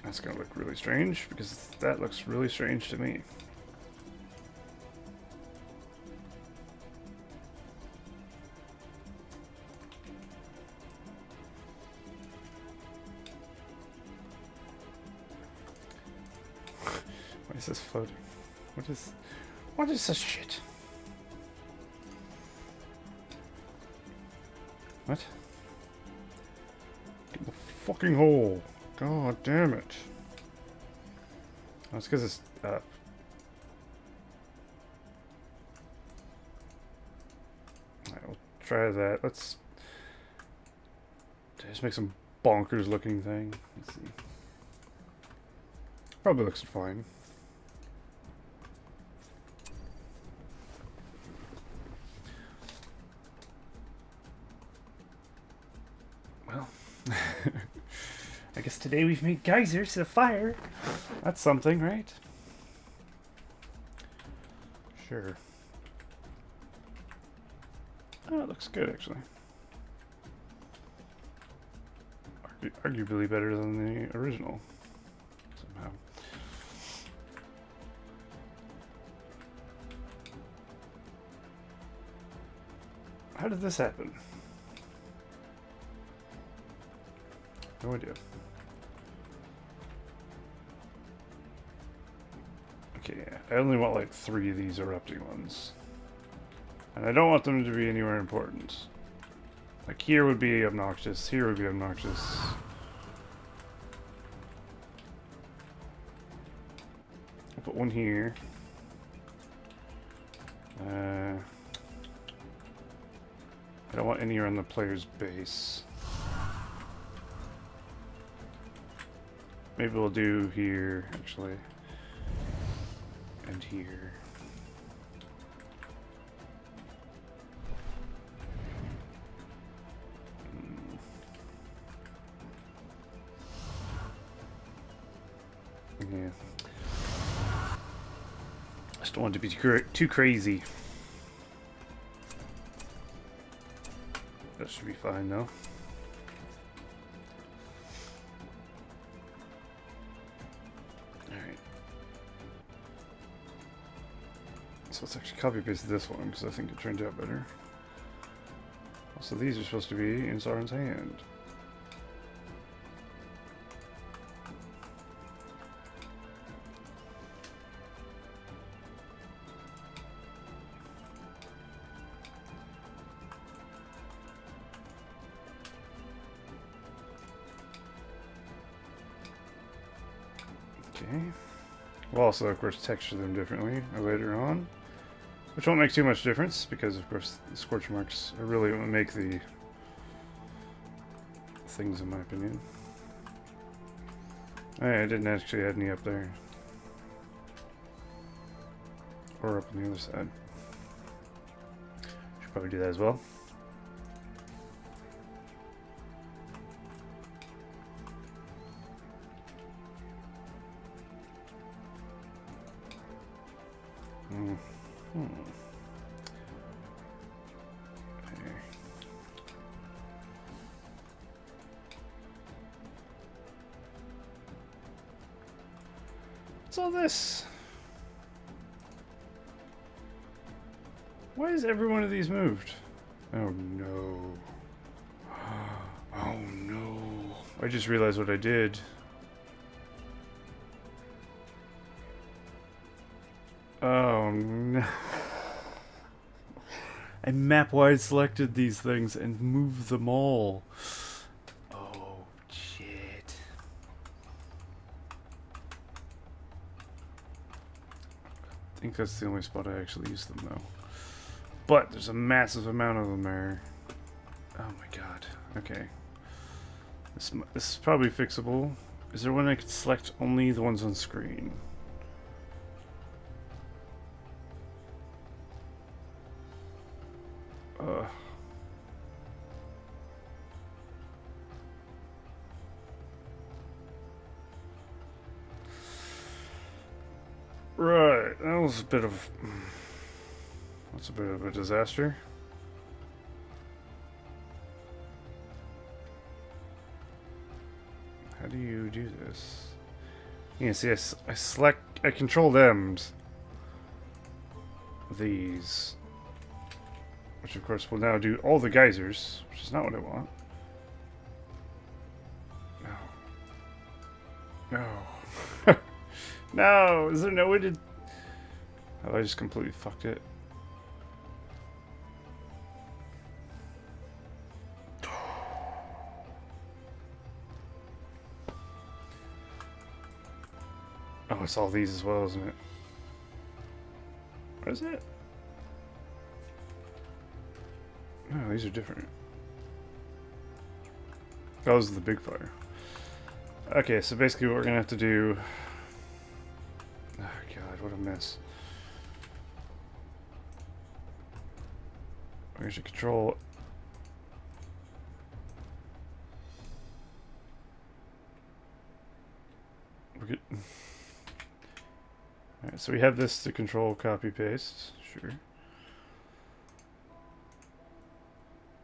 That's going to look really strange, because that looks really strange to me. Why is this floating? What is this shit? What? Get in the fucking hole. God damn it. That's because it's up. Alright, we'll try that. Let's just make some bonkers looking thing. Let's see. Probably looks fine. Well, I guess today we've made geysers of fire. That's something, right? Sure. Oh, it looks good, actually. Arguably better than the original, somehow. How did this happen? No idea. Okay, I only want like 3 of these erupting ones. And I don't want them to be anywhere important. Like here would be obnoxious, here would be obnoxious. I'll put one here. I don't want any around the player's base. Maybe we'll do here, actually. And here. Yeah. I just don't want it to be too crazy. That should be fine, though. So let's actually copy paste this one, because I think it turned out better. Also, these are supposed to be in Sauron's hand. Okay. We'll also, of course, texture them differently later on. Which won't make too much difference, because of course the scorch marks are really what make the things, in my opinion. Oh, yeah, I didn't actually add any up there. Or up on the other side. Should probably do that as well. What's all this? Why is every one of these moved? Oh no. Oh no. I just realized what I did. Oh no. I map-wide selected these things and moved them all. Oh shit. I think that's the only spot I actually use them though. But there's a massive amount of them there. Oh my god. Okay. This is probably fixable. Is there one I could select only the ones on screen? was a bit of... That's a bit of a disaster. How do you do this? Yeah, see, I select... I control M's. These. Which, of course, will now do all the geysers, which is not what I want. No. No. No! Is there no way to... Oh, I just completely fucked it. Oh, it's all these as well, isn't it? What is it? No, these are different. Oh, this is the big fire. Okay, so basically what we're gonna have to do... Oh god, what a mess. We should control... We're good. Alright, so we have this to control copy paste. Sure.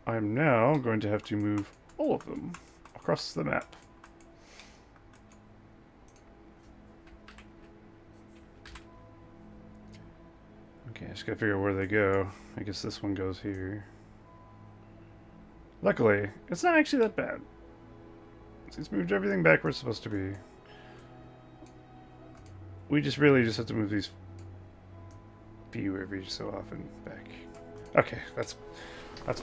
I'm now going to have to move all of them across the map. Okay, I just gotta figure out where they go. I guess this one goes here. Luckily, it's not actually that bad. It's moved everything back where it's supposed to be. We just really just have to move these few every so often back. Okay, that's fine.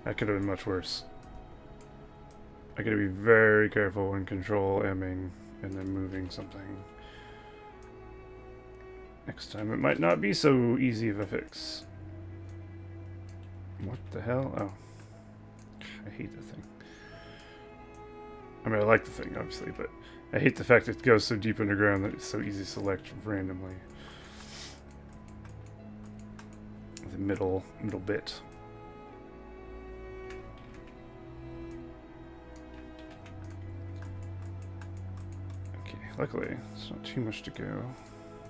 That could have been much worse. I gotta be very careful when control M'ing and then moving something. Next time it might not be so easy of a fix. What the hell? Oh. I hate the thing. I mean, I like the thing, obviously, but I hate the fact that it goes so deep underground that it's so easy to select randomly. The middle bit. Okay, luckily, it's not too much to go.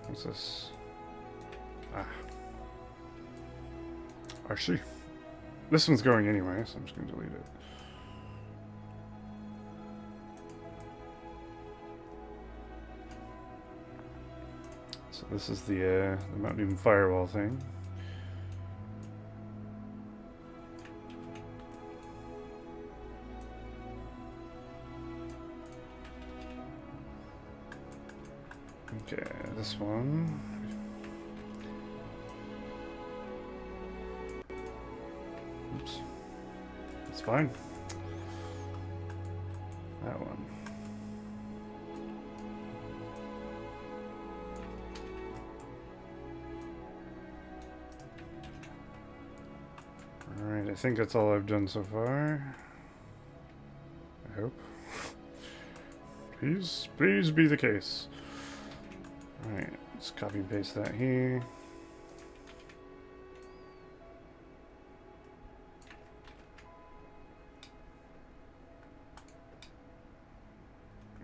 What's this? Ah. I see. This one's going anyway, so I'm just going to delete it. So this is the Mount Doom firewall thing. Okay, this one. Oops. It's fine. That one. Alright, I think that's all I've done so far. I hope. Please be the case. Alright, let's copy and paste that here.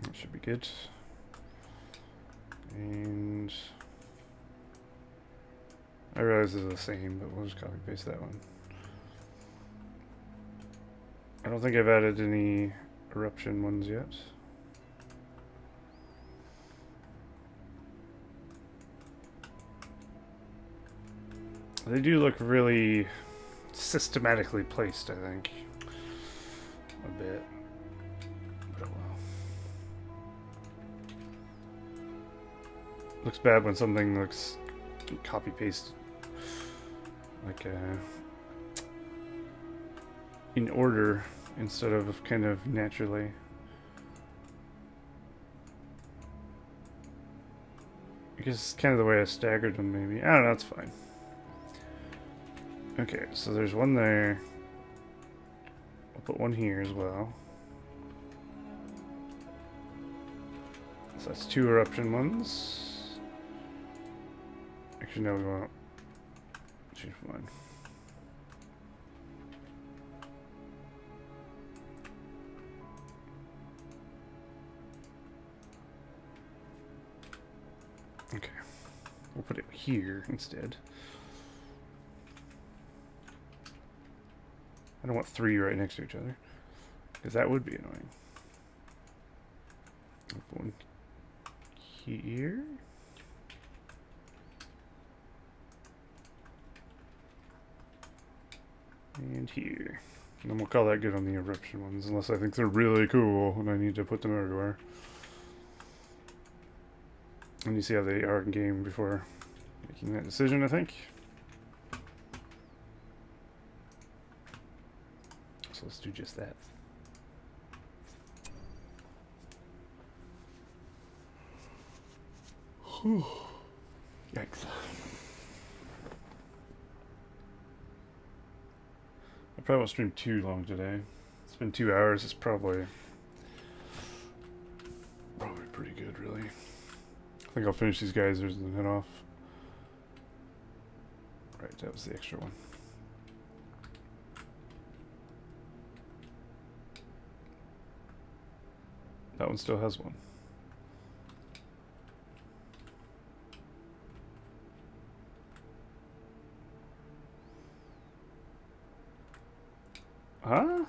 That should be good. And I realize it's the same, but we'll just copy and paste that one. I don't think I've added any eruption ones yet. They do look really systematically placed, I think. A bit. But well. Looks bad when something looks copy-paste. Like in order instead of kind of naturally. I guess it's kind of the way I staggered them, maybe. I don't know, it's fine. Okay, so there's one there. I'll put one here as well. So that's two eruption ones. Actually, no, we won't. Change one. We'll put it here instead. I don't want 3 right next to each other, because that would be annoying. One here. And here. And then we'll call that good on the eruption ones, unless I think they're really cool and I need to put them everywhere. And you see how they are in game before making that decision, I think. So let's do just that. Whew. Yikes. I probably won't stream too long today. It's been 2 hours. It's probably pretty good, really. I think I'll finish these geysers and head off. Right, that was the extra one. That one still has one. Huh?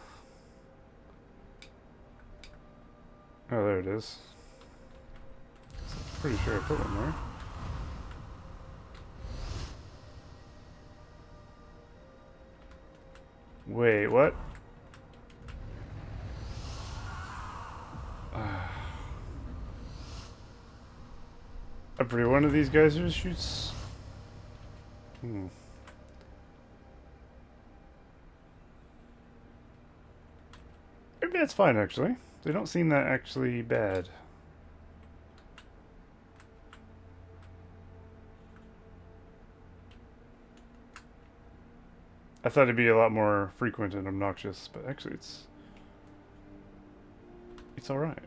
Oh, there it is. Pretty sure I put one there. Wait, what? Every one of these geysers shoots? Hmm. Maybe that's fine, actually. They don't seem that actually bad. I thought it'd be a lot more frequent and obnoxious, but actually it's alright.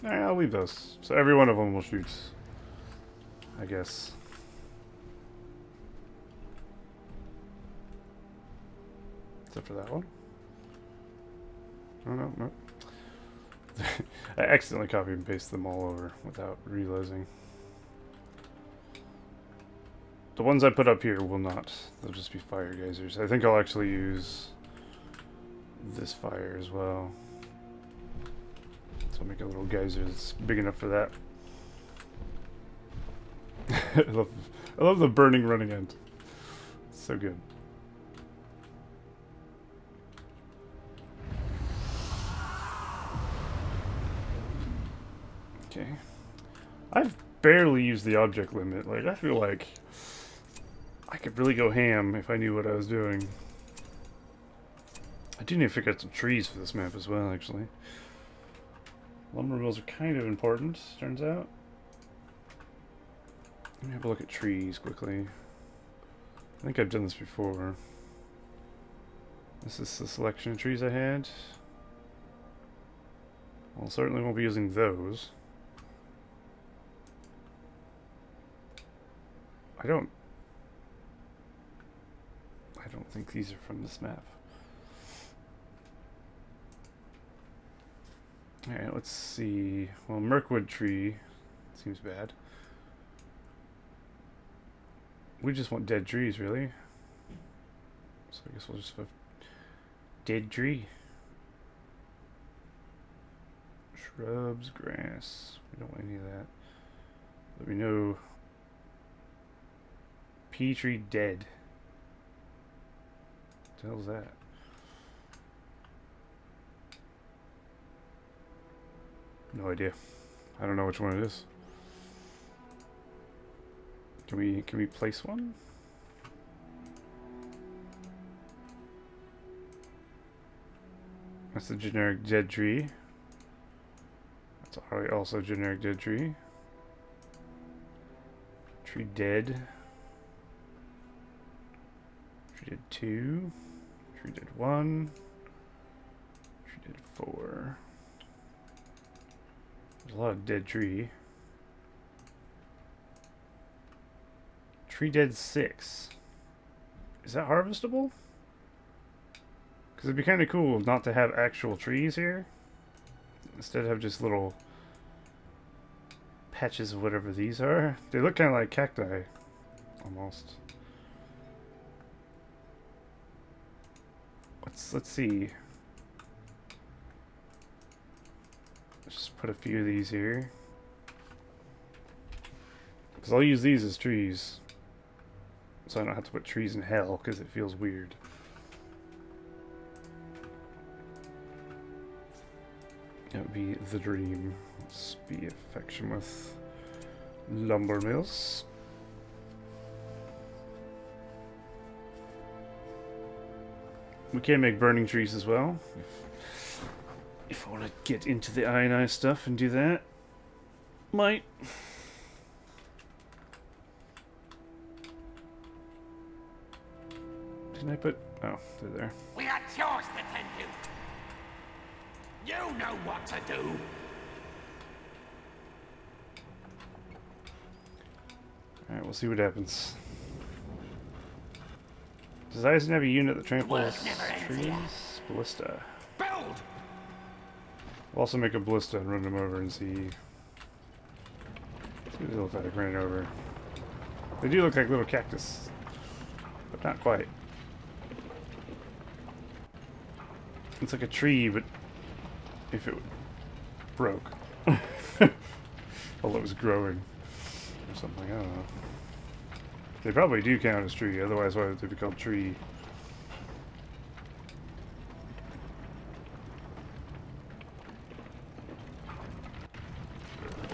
Alright, I'll leave those. So every one of them will shoot, I guess. Except for that one. Oh, no. I accidentally copied and pasted them all over without realizing. The ones I put up here will not. They'll just be fire geysers. I think I'll actually use this fire as well. So I'll make a little geyser that's big enough for that. I love the burning running end. It's so good. Okay. I've barely used the object limit. Like, I feel like I could really go ham if I knew what I was doing. I do need to figure out some trees for this map as well, actually. Lumber mills are kind of important, turns out. Let me have a look at trees quickly. I think I've done this before. This is the selection of trees I had. Well, certainly won't be using those. I don't think these are from this map. Alright, let's see. Well, Mirkwood tree seems bad. We just want dead trees, really. So I guess we'll just have dead tree. Shrubs, grass. We don't want any of that. But we know pea tree dead. What the hell's that? No idea. I don't know which one it is. Can we place one? That's the generic dead tree. That's probably also generic dead tree. Tree dead. Tree dead 2. Tree dead 1. Tree dead 4. There's a lot of dead tree. Tree dead 6. Is that harvestable? Because it'd be kind of cool not to have actual trees here. Instead have just little patches of whatever these are. They look kind of like cacti, almost. Let's see. Let's just put a few of these here. Because I'll use these as trees. So I don't have to put trees in hell, because it feels weird. That would be the dream. Let's be affection with lumber mills. We can make burning trees as well. If I want to get into the ionized stuff and do that. Might. Didn't I put... Oh, they're there. We got chores to tend to. You know what to do. Alright, we'll see what happens. Does Eisen have a unit that tramples trees? Ballista. Build! We'll also make a ballista and run them over and see what they look like running over. They do look like little cactus, but not quite. It's like a tree, but if it broke. While it was growing. Or something, I don't know. They probably do count as tree, otherwise why would they be called tree?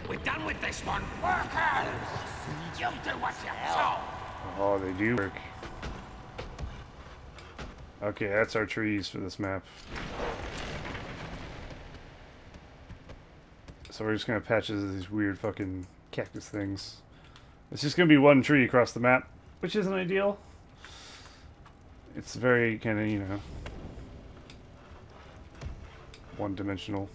We're done with this one. Workers! You'll do what you're told. Oh, they do work. Okay, that's our trees for this map. So we're just gonna have patches of these weird fucking cactus things. It's just gonna be one tree across the map, which isn't ideal. It's very kind of, you know, one-dimensional.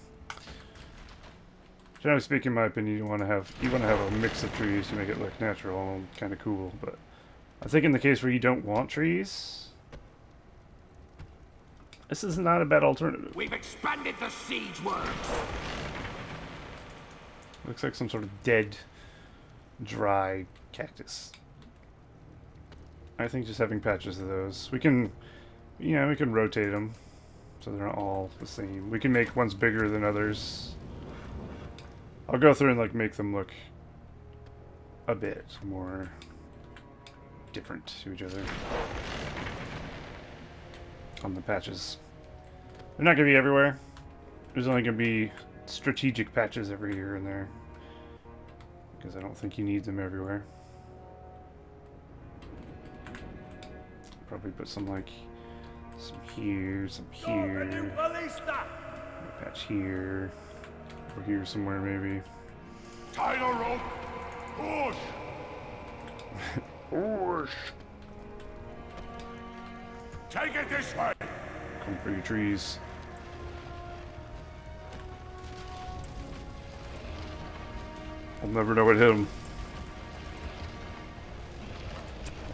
Generally speaking, in my opinion, you want to have a mix of trees to make it look natural and kind of cool. But I think in the case where you don't want trees, this is not a bad alternative. We've expanded the siege works. Looks like some sort of dead, dry cactus. I think just having patches of those, we can, you know, we can rotate them so they're not all the same. We can make ones bigger than others. I'll go through and like make them look a bit more different to each other on the patches. They're not going to be everywhere. There's only going to be strategic patches every here and there, because I don't think you need them everywhere. Probably put some like some here, some here, a patch here, over here somewhere maybe. Tie the rope. Push. Push. Take it this way. Come for your trees. I'll never know what hit him.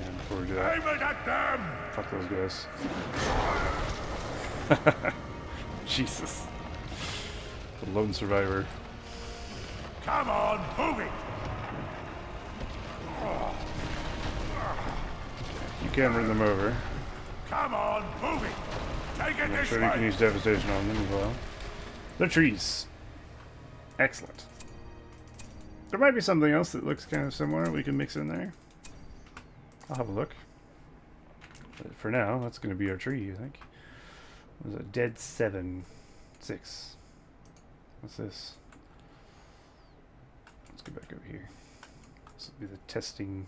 And before we do that, Aim it at them. fuck those guys. Jesus. The lone survivor. Come on, move it. You can run them over. Come on, move it. Take it I'm this sure way. you can use devastation on them as well. They're trees. Excellent. There might be something else that looks kind of similar we can mix in there. I'll have a look. But for now, that's going to be our tree, I think. What was it? Dead 7. 6. What's this? Let's go back over here. This will be the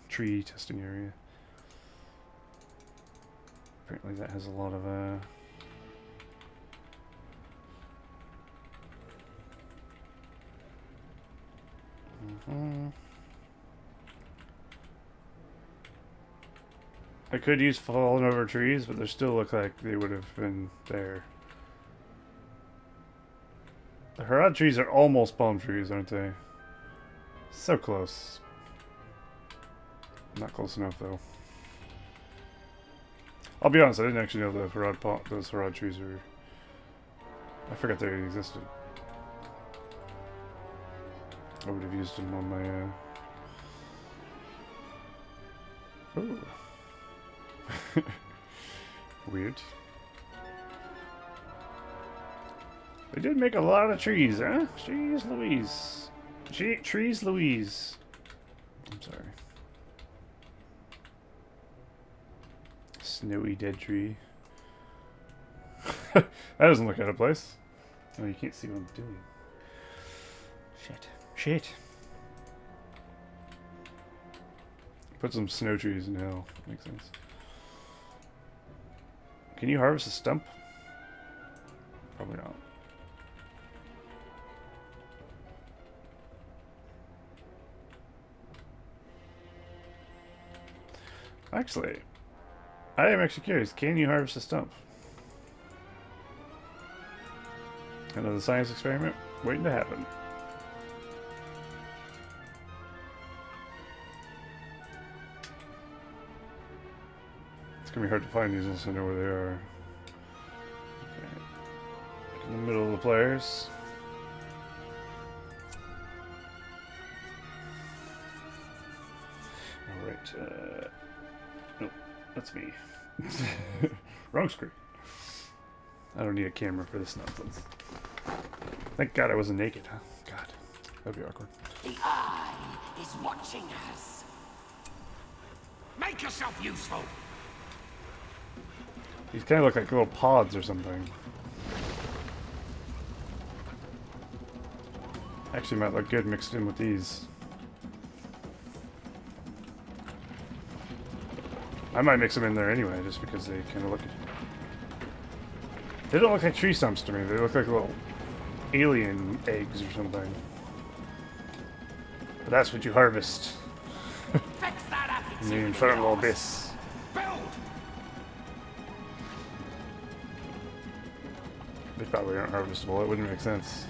tree testing area. Apparently that has a lot of I could use fallen over trees, but they still look like they would have been there. The Harad trees are almost palm trees, aren't they? So close. Not close enough, though. I'll be honest, I didn't actually know those Harad trees were... I forgot they existed. I would have used them on my, Ooh. Weird. They did make a lot of trees, huh? Jeez Louise. Trees Louise. I'm sorry. Snowy dead tree. That doesn't look out of place. Oh, you can't see what I'm doing. Shit. Shit. Put some snow trees in hell. Makes sense. Can you harvest a stump? Probably not. Actually, I am actually curious. Can you harvest a stump? Another science experiment waiting to happen. It's gonna be hard to find these unless I know where they are. Okay. In the middle of the players. Alright, nope, that's me. Wrong screen. I don't need a camera for this nonsense. Thank God I wasn't naked, huh? God, that'd be awkward. The eye is watching us. Make yourself useful. These kind of look like little pods or something. Actually might look good mixed in with these. I might mix them in there anyway, just because they kind of look... They don't look like tree stumps to me. They look like little alien eggs or something. But that's what you harvest Fix that up, in the Infernal abyss. Build. They probably aren't harvestable. It wouldn't make sense.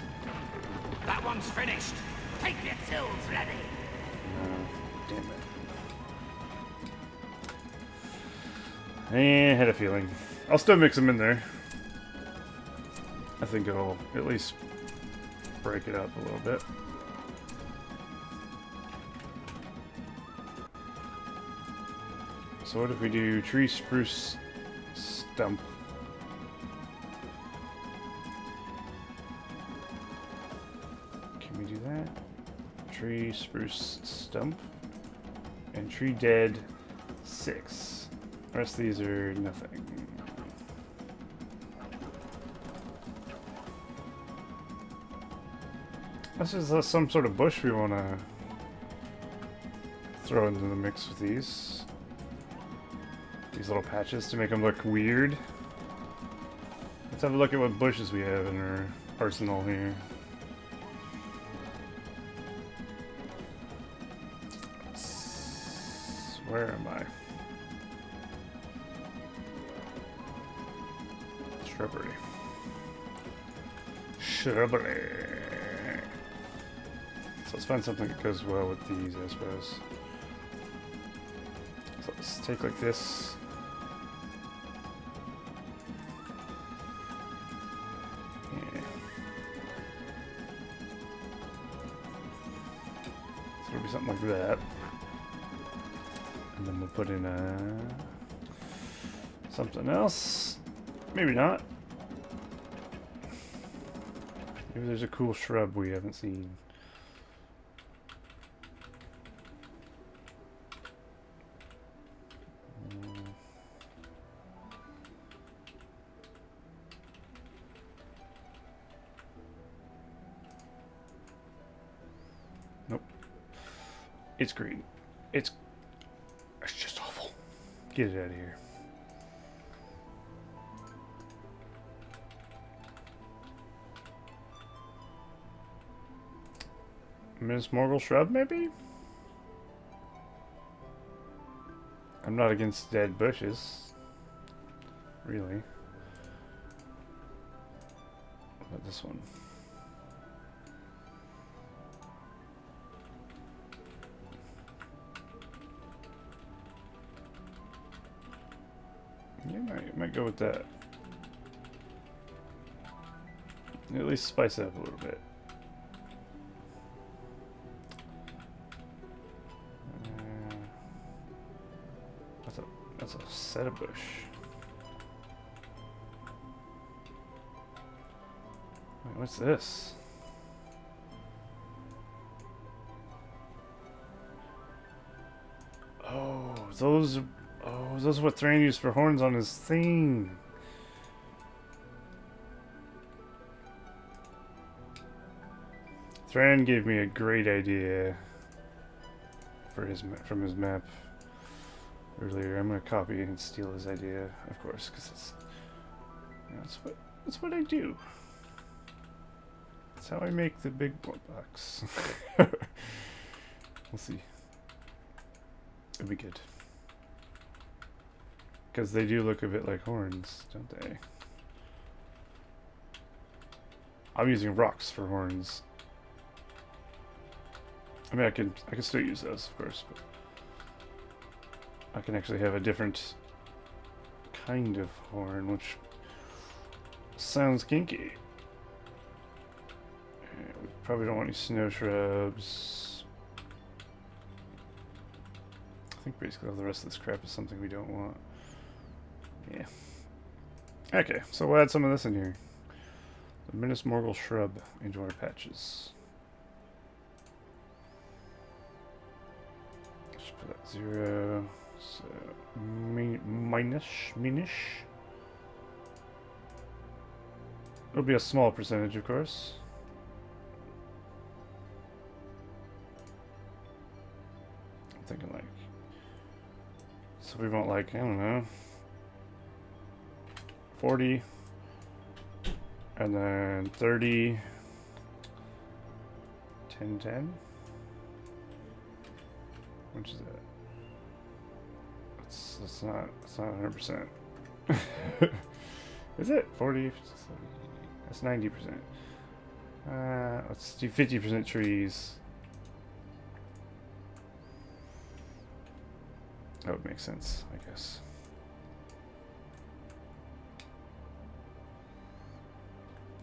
That one's finished. Take your tools ready. Damn it. I had a feeling. I'll still mix them in there. I think it'll at least break it up a little bit. So what if we do tree spruce stump? Can we do that? Tree spruce stump and tree dead 6. The rest of these are nothing. This is some sort of bush we want to throw into the mix with these. These little patches to make them look weird. Let's have a look at what bushes we have in our arsenal here. Where am I? Shrubbery. Shrubbery. So let's find something that goes well with these, I suppose. So let's take like this. Yeah. So it'll be something like that. And then we'll put in something else. Maybe not. Maybe there's a cool shrub we haven't seen. Nope. It's green. It's just awful. Get it out of here. Miss Morgul shrub, maybe? I'm not against dead bushes. Really. What about this one? Yeah, might go with that. At least spice it up a little bit. That's a set of bush. Wait, what's this? Oh, those are what Thran used for horns on his thing. Thran gave me a great idea for from his map earlier. I'm gonna copy and steal his idea, of course, because that's what I do. That's how I make the big box. We'll see. It'll be good. Because they do look a bit like horns, don't they? I'm using rocks for horns. I mean, I can still use those, of course, but I can actually have a different kind of horn, which sounds kinky. We probably don't want any snow shrubs. I think basically all the rest of this crap is something we don't want. Yeah. Okay, so we'll add some of this in here. The Minas Morgul shrub into our patches. Just put that 0. So minish. It'll be a small percentage, of course. I'm thinking like, so we want like, I don't know, 40, and then 30, 10. Which is that? That's not 100%. Is it 40? That's 90%. Let's do 50% trees. That would make sense, I guess.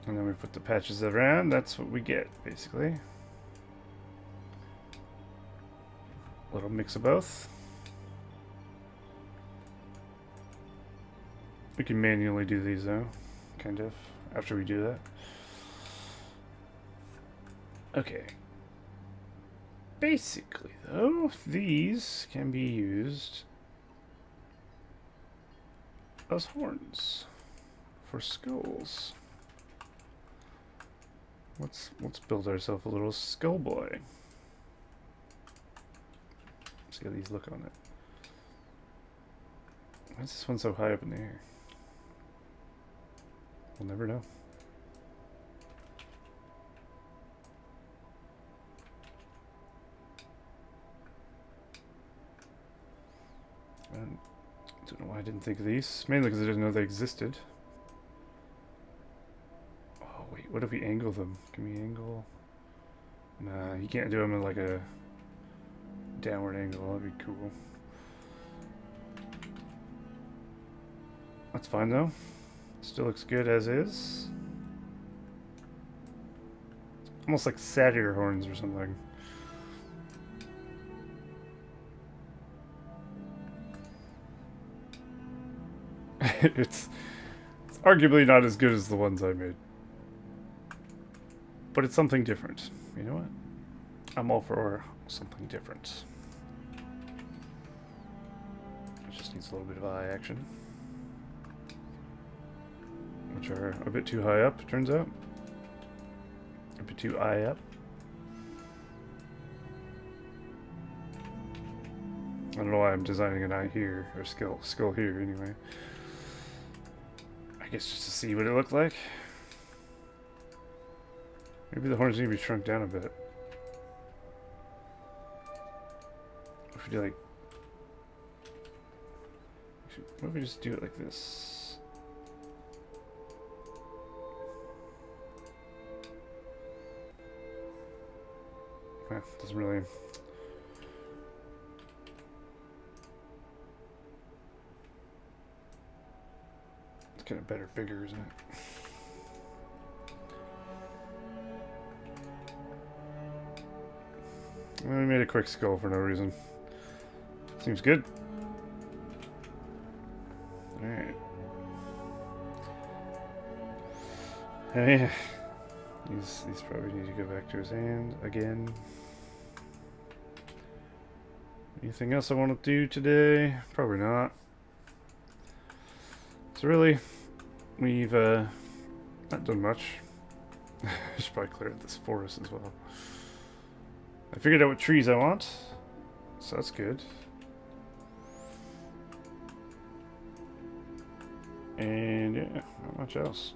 And then we put the patches around. That's what we get, basically. A little mix of both. We can manually do these, though, kind of, after we do that. Okay. Basically, though, these can be used as horns for skulls. Let's build ourselves a little skull boy. See how these look on it. Why is this one so high up in the air? We'll never know. I don't know why I didn't think of these. Mainly because I didn't know they existed. Oh wait, what if we angle them? Can we angle? Nah, you can't do them in like a downward angle. That'd be cool. That's fine though. Still looks good as is. Almost like satyr horns or something. It's arguably not as good as the ones I made. But it's something different. You know what? I'm all for something different. It just needs a little bit of eye action. Which are a bit too high up, turns out. A bit too high up. I don't know why I'm designing an eye here, or skull here anyway. I guess just to see what it looked like. Maybe the horns need to be shrunk down a bit. If we do like... What if we just do it like this? Doesn't really... It's kind of better figure, isn't it? We made a quick skull for no reason. Seems good. Alright. Oh yeah. These probably need to go back to his hand again. Anything else I want to do today? Probably not. So really, we've not done much. I should probably clear this forest as well. I figured out what trees I want, so that's good. And yeah, not much else.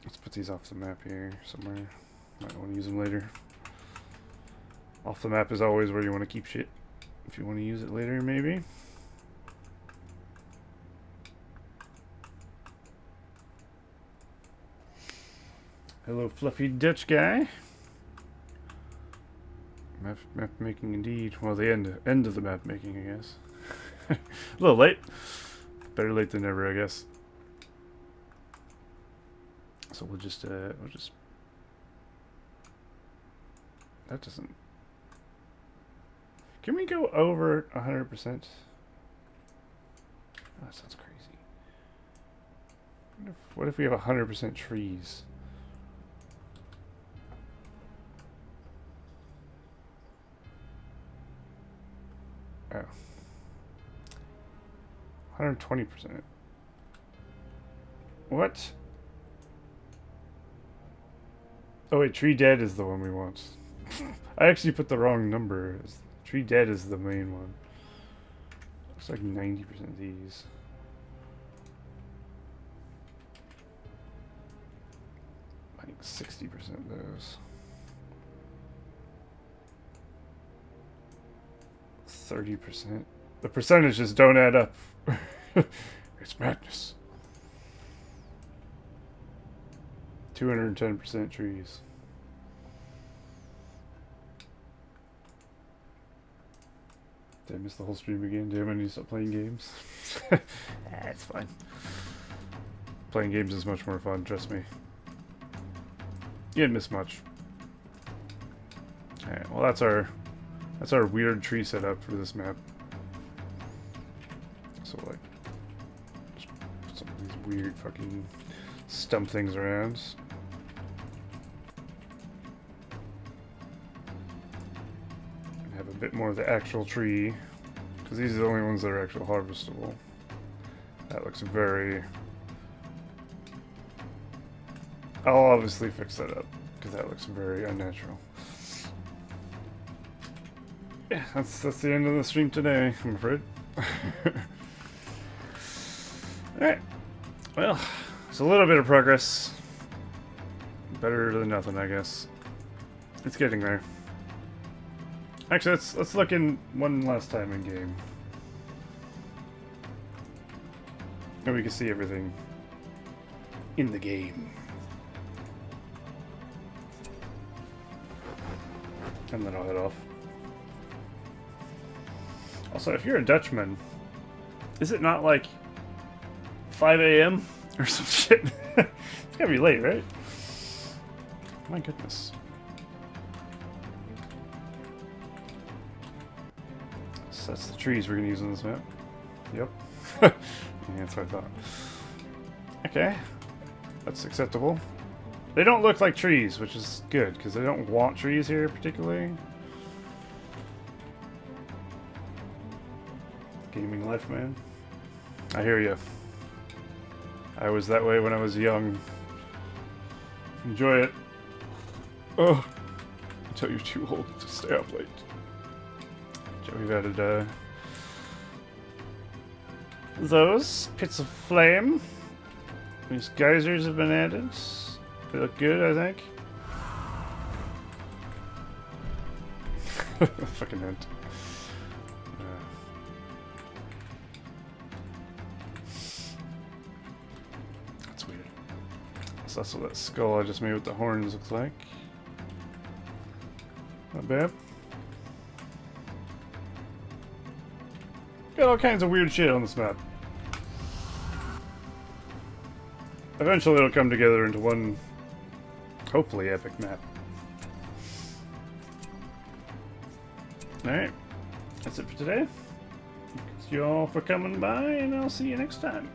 Let's put these off the map here somewhere. Might want to use them later. Off the map is always where you want to keep shit. If you want to use it later, maybe. Hello, fluffy Dutch guy. Map making indeed. Well, the end of the map making, I guess. A little late. Better late than never, I guess. So we'll just that doesn't. Can we go over 100%? Oh, that sounds crazy. What if we have 100% trees? Oh. 120%. What? Oh wait, tree dead is the one we want. I actually put the wrong number. Tree dead is the main one. Looks like 90% of these. I think 60% of those. 30%. The percentages don't add up. It's madness. 210% trees. Did I miss the whole stream again? Damn, I need to stop playing games. It's fine. Playing games is much more fun, trust me. You didn't miss much. Alright, well that's our weird tree setup for this map. So like just put some of these weird fucking stump things around. And have a bit more of the actual tree. Because these are the only ones that are actually harvestable. That looks very... I'll obviously fix that up. Because that looks very unnatural. Yeah, that's the end of the stream today, I'm afraid. Alright. Well, it's a little bit of progress. Better than nothing, I guess. It's getting there. Actually, let's look in one last time in game. And we can see everything in the game. And then I'll head off. Also, if you're a Dutchman, is it not like 5 a.m. or some shit? It's gotta be late, right? My goodness. So that's the trees we're gonna use on this map. Yep. Yeah, that's what I thought. Okay. That's acceptable. They don't look like trees, which is good, because I don't want trees here particularly. Gaming life, man. I hear you. I was that way when I was young. Enjoy it. Oh, until you're too old to stay up late. So we've added those pits of flame. These geysers have been added. They look good, I think. Fucking hint. That's weird. So that's what that skull I just made with the horns looks like. Not bad. Got all kinds of weird shit on this map. Eventually it'll come together into one, hopefully, epic map. Alright. That's it for today. Thanks you all for coming by, and I'll see you next time.